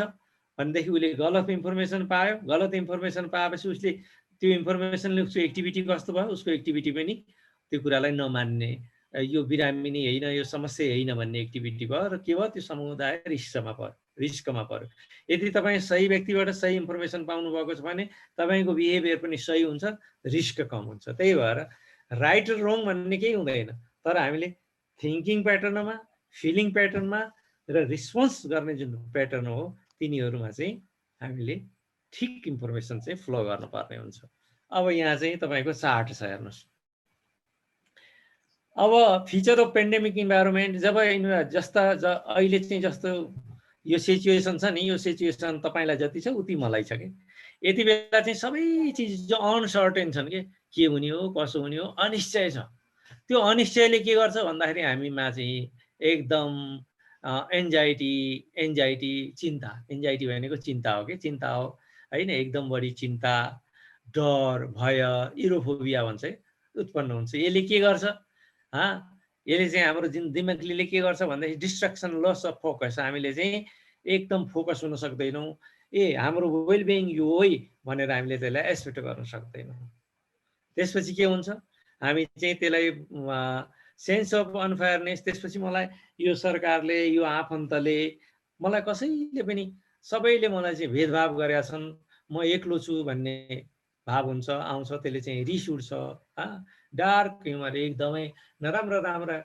भनेदेखि उसले गलत इन्फर्मेसन पायो। गलत इन्फर्मेसन पाएपछि उसले त्यो इन्फर्मेसनले उसको एक्टिभिटी कस्तो भयो, उसको एक्टिभिटी पनि त्यो कुरालाई नमान्ने, यो बिरामी होइन, यो समस्या होइन भन्ने एक्टिभिटी भयो र के भयो, त्यो समुदाय रिस्कमा पर्यो। यदि तपाईँ सही व्यक्तिबाट सही इन्फर्मेसन पाउनु भएको छ भने तपाईँको बिहेभियर पनि सही हुन्छ, रिस्क कम हुन्छ। त्यही भएर राइट र रङ भन्ने केही हुँदैन, तर हामीले थिङ्किङ प्याटर्नमा, फिलिङ प्याटर्नमा र रिस्पोन्स गर्ने जुन प्याटर्न हो तिनीहरूमा चाहिँ हामीले ठिक इन्फर्मेसन चाहिँ फ्लो गर्नुपर्ने हुन्छ। अब यहाँ चाहिँ तपाईँको चार्ट छ, हेर्नुहोस्। अब फिचर अफ पेन्डेमिक इन्भाइरोमेन्ट, जब अहिले चाहिँ जस्तो यो सिचुएसन छ नि, यो सिचुएसन तपाईँलाई जति छ उति मलाई छ कि। यति बेला चाहिँ सबै चिज जो अनसर्टेन छन् के हुने हो, कसो हुने हो, अनिश्चय छ। त्यो अनिश्चयले के गर्छ भन्दाखेरि हामीमा चाहिँ एकदम एन्जाइटी, चिन्ता, एन्जाइटी भनेको चिन्ता हो कि, चिन्ता हो होइन, एकदम बढी चिन्ता, डर, भय, इरोफोबिया भन्छ है, उत्पन्न हुन्छ। यसले के गर्छ, यसले चाहिँ हाम्रो दिमागले के गर्छ भन्दाखेरि डिस्ट्र्याक्सन, लस अफ फोकस, हामीले चाहिँ एकदम फोकस हुन सक्दैनौँ। हाम्रो वेलबिङ यो हो भनेर हामीले त्यसलाई एक्सपेक्ट गर्न सक्दैनौँ। त्यसपछि के हुन्छ, हामी चाहिँ त्यसलाई सेन्स अफ अनफेयरनेस, त्यसपछि मलाई यो सरकारले, यो आफन्तले, मलाई कसैले पनि, सबैले मलाई चाहिँ भेदभाव गरेका छन्, म एक्लो छु भन्ने भाव हुन्छ, आउँछ। त्यसले चाहिँ रिस उठ्छ, डार्क ह्युमर, एकदमै नराम्रा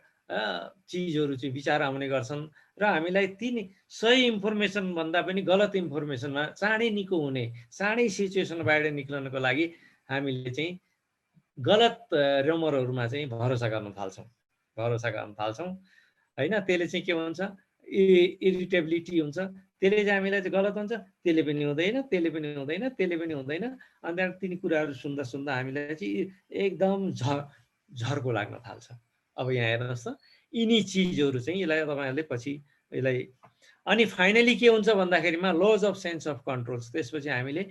चिजहरू चाहिँ विचार आउने गर्छन् र हामीलाई सही इन्फर्मेसन भन्दा पनि गलत इन्फर्मेसनमा चाँडै निको हुने, चाँडै सिचुएसनबाट निक्लनको लागि हामीले चाहिँ गलत रमरहरूमा चाहिँ भरोसा गर्न थाल्छौँ होइन। त्यसले चाहिँ के हुन्छ, इरिटेबिलिटी हुन्छ, त्यसले चाहिँ हामीलाई चाहिँ गलत हुन्छ, त्यसले पनि हुँदैन। अनि त्यहाँदेखि तिनी कुराहरू सुन्दा हामीलाई चाहिँ एकदम झर्को लाग्न थाल्छ। अब यहाँ हेर्नुहोस् त, यिनी चिजहरू चाहिँ यसलाई तपाईँहरूले पछि यसलाई, अनि फाइनली के हुन्छ भन्दाखेरिमा loss of sense of controls. त्यसपछि हामीले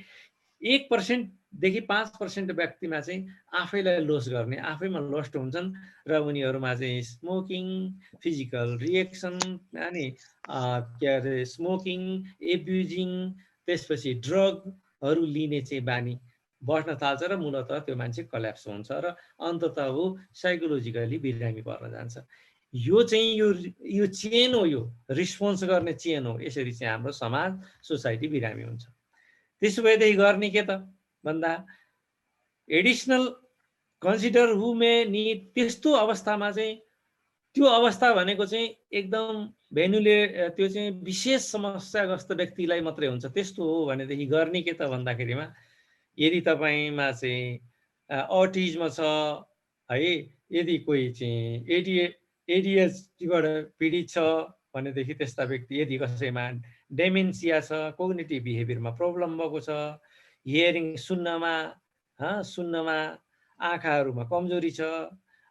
1%देखि 5% व्यक्तिमा चाहिँ आफैलाई लोस गर्ने, आफैमा लोस्ट हुन्छन् र उनीहरूमा चाहिँ स्मोकिङ, फिजिकल रिएक्सन, अनि के अरे स्मोकिङ, एब्युजिङ, त्यसपछि ड्रगहरू लिने चाहिँ बानी बढ्न थाल्छ र मूलतः त्यो मान्छे कल्याप्स हुन्छ र अन्ततः ऊ साइकोलोजिकली बिरामी पर्न जान्छ। यो चाहिँ यो चेन हो, यो रिस्पोन्स गर्ने चेन हो। यसरी चाहिँ हाम्रो समाज, सोसाइटी बिरामी हुन्छ। त्यसो भएदेखि गर्ने के त भन्दा additional consider who may need, त्यस्तो अवस्थामा चाहिँ, त्यो अवस्था भनेको चाहिँ एकदम भेन्युले त्यो चाहिँ विशेष समस्याग्रस्त व्यक्तिलाई मात्रै हुन्छ। त्यस्तो हो भनेदेखि गर्ने के त भन्दाखेरिमा, यदि तपाईँमा चाहिँ अटिज्म छ है, यदि कोही चाहिँ एडिएचडीबाट पीडित छ भनेदेखि त्यस्ता व्यक्ति, यदि कसैमा डेमेन्सिया छ, कोग्निटिभ बिहेभियरमा प्रब्लम भएको छ, हियरिङ, सुन्नमा आँखाहरूमा कमजोरी छ,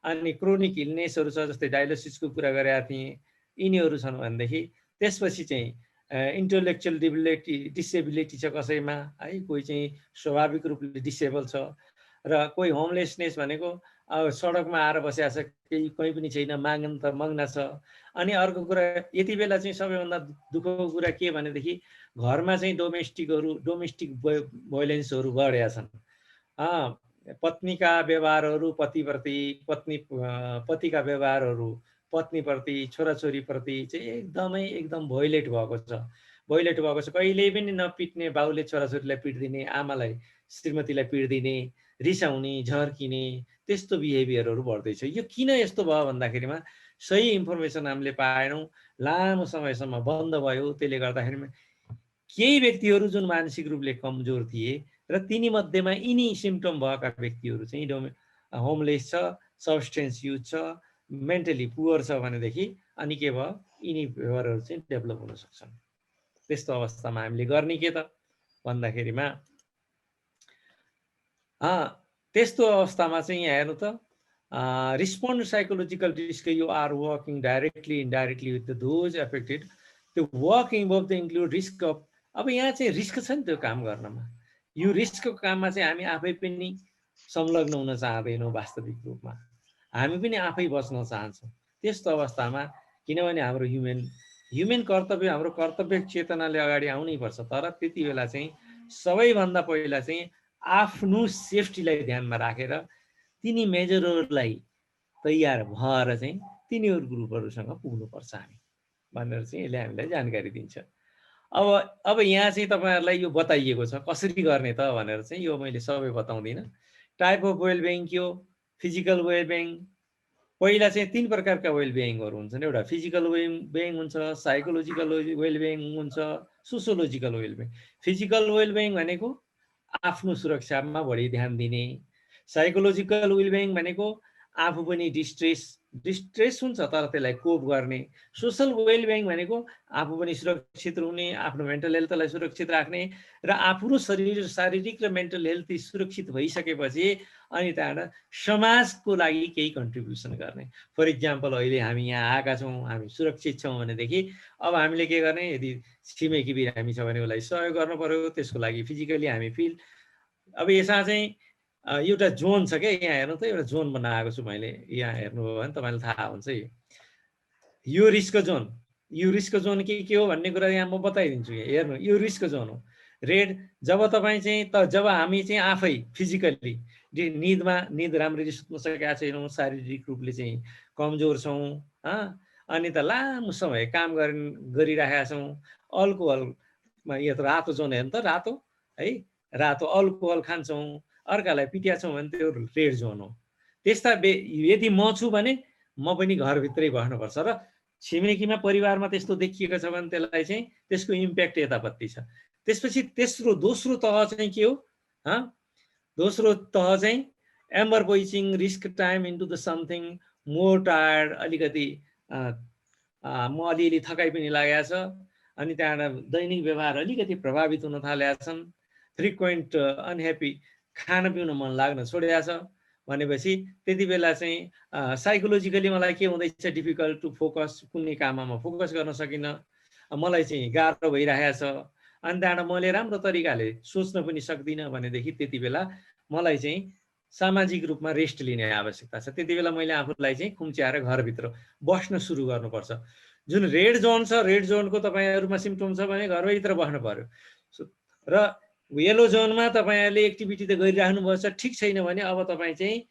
अनि क्रोनिक इलनेसहरू छ, जस्तै डायलिसिसको कुरा गरेका थिएँ, यिनीहरू छन् भनेदेखि त्यसपछि चाहिँ इन्टेलेक्चुअल डिसेबिलिटी छ कसैमा है, कोही चाहिँ स्वाभाविक रूपले डिसेबल छ, र कोही होमलेसनेस भनेको सडकमा आएर बसेको छ, केही कहीँ पनि छैन, मग्न छ। अनि अर्को कुरा, यति बेला चाहिँ सबैभन्दा दुःखको कुरा के भनेदेखि घरमा चाहिँ डोमेस्टिक भोइलेन्सहरू बढेका छन्। पत्नीका व्यवहारहरू पतिप्रति, पतिका व्यवहारहरू पत्नीप्रति, छोराछोरीप्रति चाहिँ एकदम भोइलेट भएको छ। कहिल्यै पनि नपिट्ने बाउले छोराछोरीलाई पिट्दिने, आमालाई श्रीमतीलाई पिट्दिने, रिसाउने, झर्किने, त्यस्तो बिहेभियरहरू बढ्दैछ। यो किन यस्तो भयो भन्दाखेरिमा सही इन्फर्मेसन हामीले पाएनौँ, लामो समयसम्म बन्द भयो। त्यसले गर्दाखेरिमा केही व्यक्तिहरू जुन मानसिक रूपले कमजोर थिए र तिनी मध्येमा यिनी सिम्पटम भएका व्यक्तिहरू चाहिँ होमलेस छ, सब्सटेन्स युज छ, मेन्टली पुवर छ भनेदेखि अनि के भयो, यिनी व्यवहारहरू चाहिँ डेभलप हुन सक्छन्। त्यस्तो अवस्थामा हामीले गर्ने के त भन्दाखेरिमा त्यस्तो अवस्थामा चाहिँ यहाँ हेर्नु त, respond to psychological risk, you are working directly, indirectly with those affected. The work involved include risk of, अब यहाँ चाहिँ रिस्क छ नि त्यो काम गर्नमा, यो रिस्कको काममा चाहिँ हामी आफै पनि संलग्न हुन चाहँदैनौँ। वास्तविक रूपमा हामी पनि आफै बस्न चाहन्छौँ। त्यस्तो अवस्थामा किनभने हाम्रो ह्युमन कर्तव्य, हाम्रो कर्तव्य चेतनाले अगाडि आउनै पर्छ। तर त्यति बेला चाहिँ सबैभन्दा पहिला चाहिँ आफ्नो सेफ्टीलाई ध्यानमा राखेर तिनी मेजरहरूलाई तयार भएर चाहिँ तिनीहरू ग्रुपहरूसँग पुग्नुपर्छ हामी भनेर चाहिँ यसले हामीलाई जानकारी दिन्छ। अब यहाँ चाहिँ तपाईँहरूलाई यो बताइएको छ कसरी गर्ने त भनेर चाहिँ यो मैले सबै बताउँदिनँ। टाइप अफ वेलबिङ के हो? Physical well-being. पहिला चाहिँ 3 प्रकारका वेलबिङहरू हुन्छन्। एउटा फिजिकल वेलबिङ हुन्छ, साइकोलोजिकल वेलबिङ हुन्छ, सोसियोलोजिकल वेलबिङ। फिजिकल वेलबिङ भनेको आफ्नो सुरक्षामा बढी ध्यान दिने। साइकोलोजिकल वेलबिङ भनेको आफू पनि डिस्ट्रेस हुन्छ तर त्यसलाई कोप गर्ने। सोसल वेलबिङ भनेको आफू पनि सुरक्षित हुने, आफ्नो मेन्टल हेल्थलाई सुरक्षित राख्ने र आफ्नो शारीरिक र मेन्टल हेल्थ सुरक्षित भइसकेपछि अनि त्यहाँबाट समाजको लागि केही कन्ट्रिब्युसन गर्ने। फर इक्जाम्पल अहिले हामी यहाँ आएका छौँ, हामी सुरक्षित छौँ भनेदेखि अब हामीले के गर्ने? यदि छिमेकी बिरामी छ भने उसलाई सहयोग गर्नु पर्यो, त्यसको लागि फिजिकली हामी फिल। अब यसमा चाहिँ एउटा जोन छ क्या, यहाँ हेर्नु त, एउटा जोन बनाएको छु मैले। यहाँ हेर्नुभयो भने तपाईँलाई थाहा हुन्छ यो रिस्क जोन। यो रिस्क जोन के हो भन्ने कुरा यहाँ म बताइदिन्छु। हेर्नु, यो रिस्क जोन हो। रेड जब तपाईँ चाहिँ जब हामी चाहिँ आफै फिजिकल्ली निद राम्ररी सुत्न सकेका छैनौँ, शारीरिक रूपले चाहिँ कमजोर छौँ, अनि त लामो समय काम गरिरहेका छौँ, अल्कोहलमा, यो त रातो जोन हेर्नु त, रातो है, रातो अल्कोहल खान्छौँ, अर्कालाई पिट्या छौँ भने त्यो रेड जोन हो। त्यस्ता यदि म छु भने म पनि घरभित्रै बस्नुपर्छ र छिमेकीमा परिवारमा त्यस्तो देखिएको छ भने त्यसलाई चाहिँ त्यसको इम्प्याक्ट यतापट्टि छ। त्यसपछि दोस्रो तह चाहिँ के हो? दोस्रो तह चाहिँ amber poaching, risk time into the something more tired. अलिकति म अलिअलि थकाइ पनि लागेको छ, अनि त्यहाँबाट दैनिक व्यवहार अलिकति प्रभावित हुन थालेका छन्, फ्रिक्वेन्ट अनह्याप्पी, खान पिउन मन लाग्न छोडेको छ भनेपछि त्यति बेला चाहिँ साइकोलोजिकली मलाई के हुँदैछ? डिफिकल्ट टु फोकस, कुनै काममा फोकस गर्न सकिनँ, मलाई चाहिँ गाह्रो भइरहेको छ, अनि त्यहाँबाट मैले राम्रो तरिकाले सोच्न पनि सक्दिनँ भनेदेखि त्यति बेला मलाई चाहिँ सामाजिक रूपमा रेस्ट लिने आवश्यकता छ। त्यति बेला मैले आफूलाई चाहिँ खुम्च्याएर घरभित्र बस्न सुरु गर्नुपर्छ। जुन रेड जोन छ, रेड जोनको तपाईँहरूमा सिम्पटम छ भने घरभित्र बस्नु पर्यो। र येलो जोनमा तपाईँहरूले एक्टिभिटी त गरिराख्नुपर्छ, ठिक छैन भने अब तपाईँ चाहिँ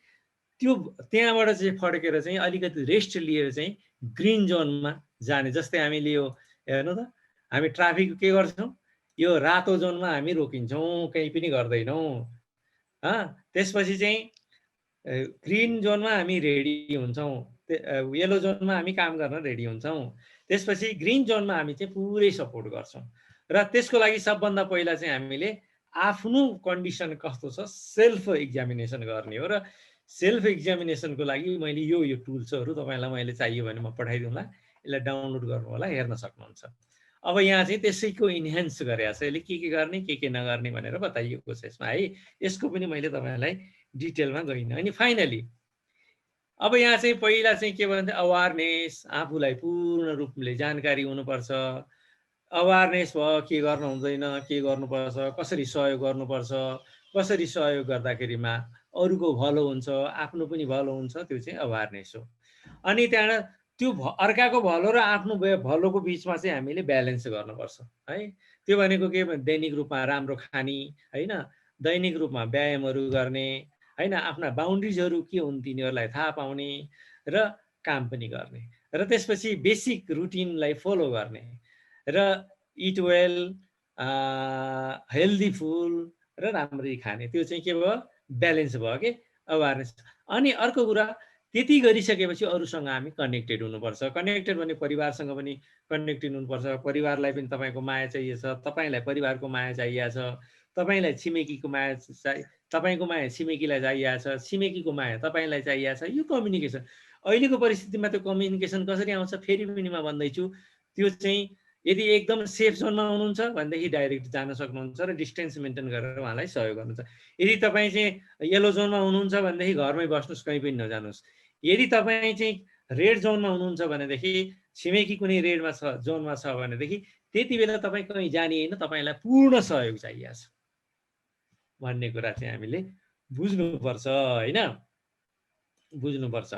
त्यहाँबाट चाहिँ फर्केर चाहिँ अलिकति रेस्ट लिएर चाहिँ ग्रिन जोनमा जाने। जस्तै हामीले यो हेर्नु त, हामी ट्राफिक के गर्छौँ? यो रातो जोनमा हामी रोकिन्छौँ, केही पनि गर्दैनौँ। त्यसपछि चाहिँ ग्रिन जोनमा हामी रेडी हुन्छौँ, येलो जोनमा हामी काम गर्न रेडी हुन्छौँ, त्यसपछि ग्रिन जोनमा हामी चाहिँ पुरै सपोर्ट गर्छौँ। र त्यसको लागि सबभन्दा पहिला चाहिँ हामीले आफ्नो कन्डिसन कस्तो छ सेल्फ एक्जामिनेसन गर्ने हो। र सेल्फ एक्जामिनेसनको लागि मैले यो टुल्सहरू तपाईँलाई मैले चाहियो भने म पठाइदिउँला, यसलाई डाउनलोड गर्नु होला, हेर्न सक्नुहुन्छ। अब यहाँ चाहिँ त्यसैको इन्हेन्स गरेको छ, यसले के गर्ने के नगर्ने भनेर बताइएको छ यसमा है। यसको पनि मैले तपाईँलाई डिटेलमा गइनँ। अनि फाइनली अब यहाँ चाहिँ पहिला चाहिँ के भन्छ? अवेरनेस, आफूलाई पूर्ण रूपले जानकारी हुनुपर्छ। अवेरनेस भयो, के गर्न हुँदैन, के गर्नुपर्छ, कसरी सहयोग गर्नुपर्छ, कसरी सहयोग गर्दाखेरिमा अरूको भलो हुन्छ, आफ्नो पनि भलो हुन्छ, त्यो चाहिँ अवेरनेस हो। अनि त्यहाँबाट त्यो अर्काको भलो र आफ्नो भलोको बिचमा चाहिँ हामीले ब्यालेन्स गर्नुपर्छ है। त्यो भनेको के भने दैनिक रूपमा राम्रो खाने होइन, दैनिक रूपमा व्यायामहरू गर्ने होइन, आफ्ना बााउन्ड्रिजहरू के हुन् तिनीहरूलाई थाहा पाउने र काम पनि गर्ने, र त्यसपछि बेसिक रुटिनलाई फलो गर्ने, र इट वेल, हेल्दी फुड र राम्ररी खाने। त्यो चाहिँ के भयो? ब्यालेन्स भयो कि अवेरनेस। अनि अर्को कुरा, त्यति गरिसकेपछि अरूसँग हामी कनेक्टेड हुनुपर्छ। कनेक्टेड भने परिवारसँग पनि कनेक्टेड हुनुपर्छ। परिवारलाई पनि तपाईँको माया चाहिएको छ, तपाईँलाई परिवारको माया चाहिएको छ, तपाईँलाई छिमेकीको माया तपाईँको माया छिमेकीलाई चाहिएको छ, छिमेकीको माया तपाईँलाई चाहिएको छ। यो कम्युनिकेसन, अहिलेको परिस्थितिमा त्यो कम्युनिकेसन कसरी आउँछ? फेरि पनि म भन्दैछु, त्यो चाहिँ यदि एकदम सेफ जोनमा हुनुहुन्छ भनेदेखि डाइरेक्ट जान सक्नुहुन्छ र डिस्टेन्स मेन्टेन गरेर उहाँलाई सहयोग गर्नुहुन्छ। यदि तपाईँ चाहिँ येलो जोनमा हुनुहुन्छ भनेदेखि घरमै बस्नुहोस्, कहीँ पनि नजानुहोस्। यदि तपाईँ चाहिँ रेड जोनमा हुनुहुन्छ भनेदेखि छिमेकी कुनै रेडमा छ जोनमा छ भनेदेखि त्यति बेला तपाईँ कहीँ जाने होइन, तपाईँलाई पूर्ण सहयोग चाहिएको छ भन्ने कुरा चाहिँ हामीले बुझ्नुपर्छ होइन, बुझ्नुपर्छ।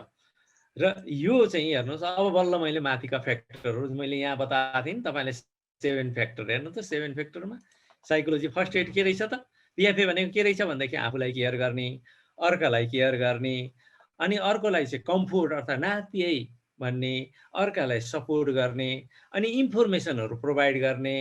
र यो चाहिँ हेर्नुहोस्, अब बल्ल मैले माथिका फ्याक्टरहरू मैले यहाँ बताएको थिएँ नि तपाईँलाई 7 फ्याक्टर। हेर्नु त 7 फ्याक्टरमा साइकोलोजी फर्स्ट एड के रहेछ त? पिएफए भनेको के रहेछ भनेदेखि आफूलाई केयर गर्ने, अर्कालाई केयर गर्ने, अनि अर्कोलाई चाहिँ कम्फोर्ट अर्थात् नातियै भन्ने, अर्कालाई सपोर्ट गर्ने, अनि इन्फर्मेसनहरू प्रोभाइड गर्ने,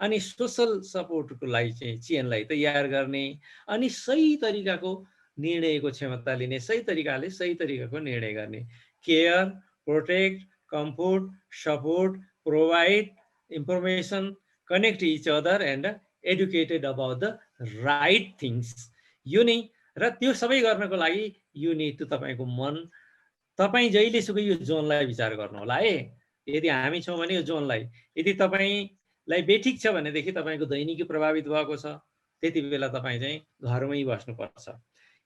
अनि सोसल सपोर्टको लागि चाहिँ चेनलाई तयार गर्ने, अनि सही तरिकाको निर्णयको क्षमता लिने, सही तरिकाले सही तरिकाको निर्णय गर्ने। Care, protect, comfort, support, provide information, connect each other and educated about the right things. यो नै, र त्यो सबै गर्नको लागि यु निड टु तपाईँको मन, तपाईँ जहिलेसुकै यो जोनलाई विचार गर्नु होला है। यदि हामी छौँ भने यो जोनलाई, यदि तपाईँलाई बेठिक छ भनेदेखि तपाईँको दैनिकी प्रभावित भएको छ, त्यति बेला तपाईँ चाहिँ घरमै बस्नुपर्छ।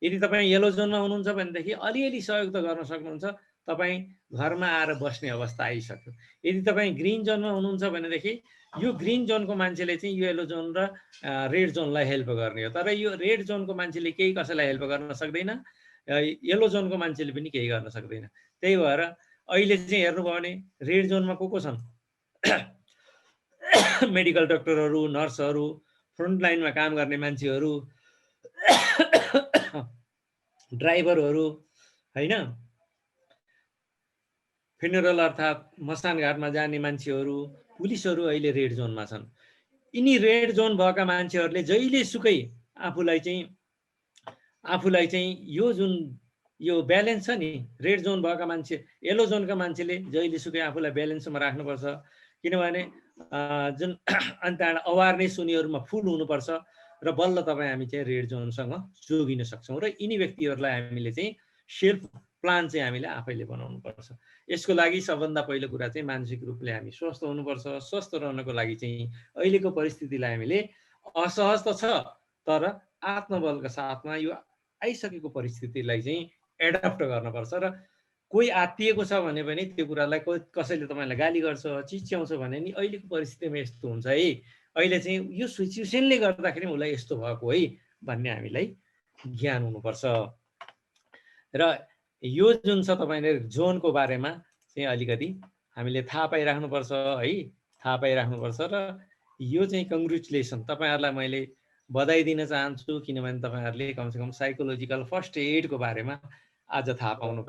यदि तपाईँ येलो जोनमा हुनुहुन्छ भनेदेखि अलिअलि सहयोग त गर्न सक्नुहुन्छ, तपाईँ घरमा आएर बस्ने अवस्था आइसक्यो। यदि तपाईँ ग्रिन जोनमा हुनुहुन्छ भनेदेखि यो ग्रिन जोनको मान्छेले चाहिँ यो येलो जोन र रेड जोनलाई हेल्प गर्ने हो, तर यो रेड जोनको मान्छेले केही कसैलाई हेल्प गर्न सक्दैन, येलो जोनको मान्छेले पनि केही गर्न सक्दैन। त्यही भएर अहिले चाहिँ हेर्नुभयो भने रेड जोनमा को छन्? मेडिकल डक्टरहरू, नर्सहरू, फ्रन्ट लाइनमा काम गर्ने मान्छेहरू, ड्राइभरहरू होइन, फ्युनरल अर्थात् मसानघाटमा जाने मान्छेहरू, पुलिसहरू अहिले रेड जोनमा छन्। यिनी रेड जोन भएका मान्छेहरूले जहिलेसुकै आफूलाई चाहिँ यो जुन यो ब्यालेन्स छ नि, रेड जोन भएका मान्छे, येलो जोनका मान्छेले जहिलेसुकै आफूलाई ब्यालेन्समा राख्नुपर्छ, किनभने जुन अनि त्यहाँबाट अवेरनेस उनीहरूमा फुल हुनुपर्छ, र बल्ल तपाईँ हामी चाहिँ रेड जोनसँग जोगिन सक्छौँ। र यिनी व्यक्तिहरूलाई हामीले चाहिँ सेल्फ प्लान चाहिँ हामीले आफैले बनाउनुपर्छ। यसको लागि सबभन्दा पहिलो कुरा चाहिँ मानसिक रूपले हामी स्वस्थ हुनुपर्छ। स्वस्थ रहनको लागि चाहिँ अहिलेको परिस्थितिलाई हामीले असहज त छ, तर आत्मबलका साथमा यो आइसकेको परिस्थितिलाई चाहिँ एडप्ट गर्नुपर्छ। र कोही आत्तिएको छ भने पनि त्यो कुरालाई कसैले तपाईँलाई गाली गर्छ, चिच्याउँछ भने नि अहिलेको परिस्थितिमा यस्तो हुन्छ है, अहिले चाहिँ यो सिचुएसनले गर्दाखेरि उसलाई यस्तो भएको है भन्ने हामीलाई ज्ञान हुनुपर्छ। र यो जुन छ तपाईँले जोनको बारेमा चाहिँ अलिकति हामीले थाहा पाइराख्नुपर्छ है, थाहा पाइराख्नुपर्छ। र यो चाहिँ कङ्ग्रेचुलेसन, तपाईँहरूलाई मैले बधाई दिन चाहन्छु, किनभने तपाईँहरूले कमसेकम साइकोलोजिकल फर्स्ट एडको बारेमा आज थाहा पाउनु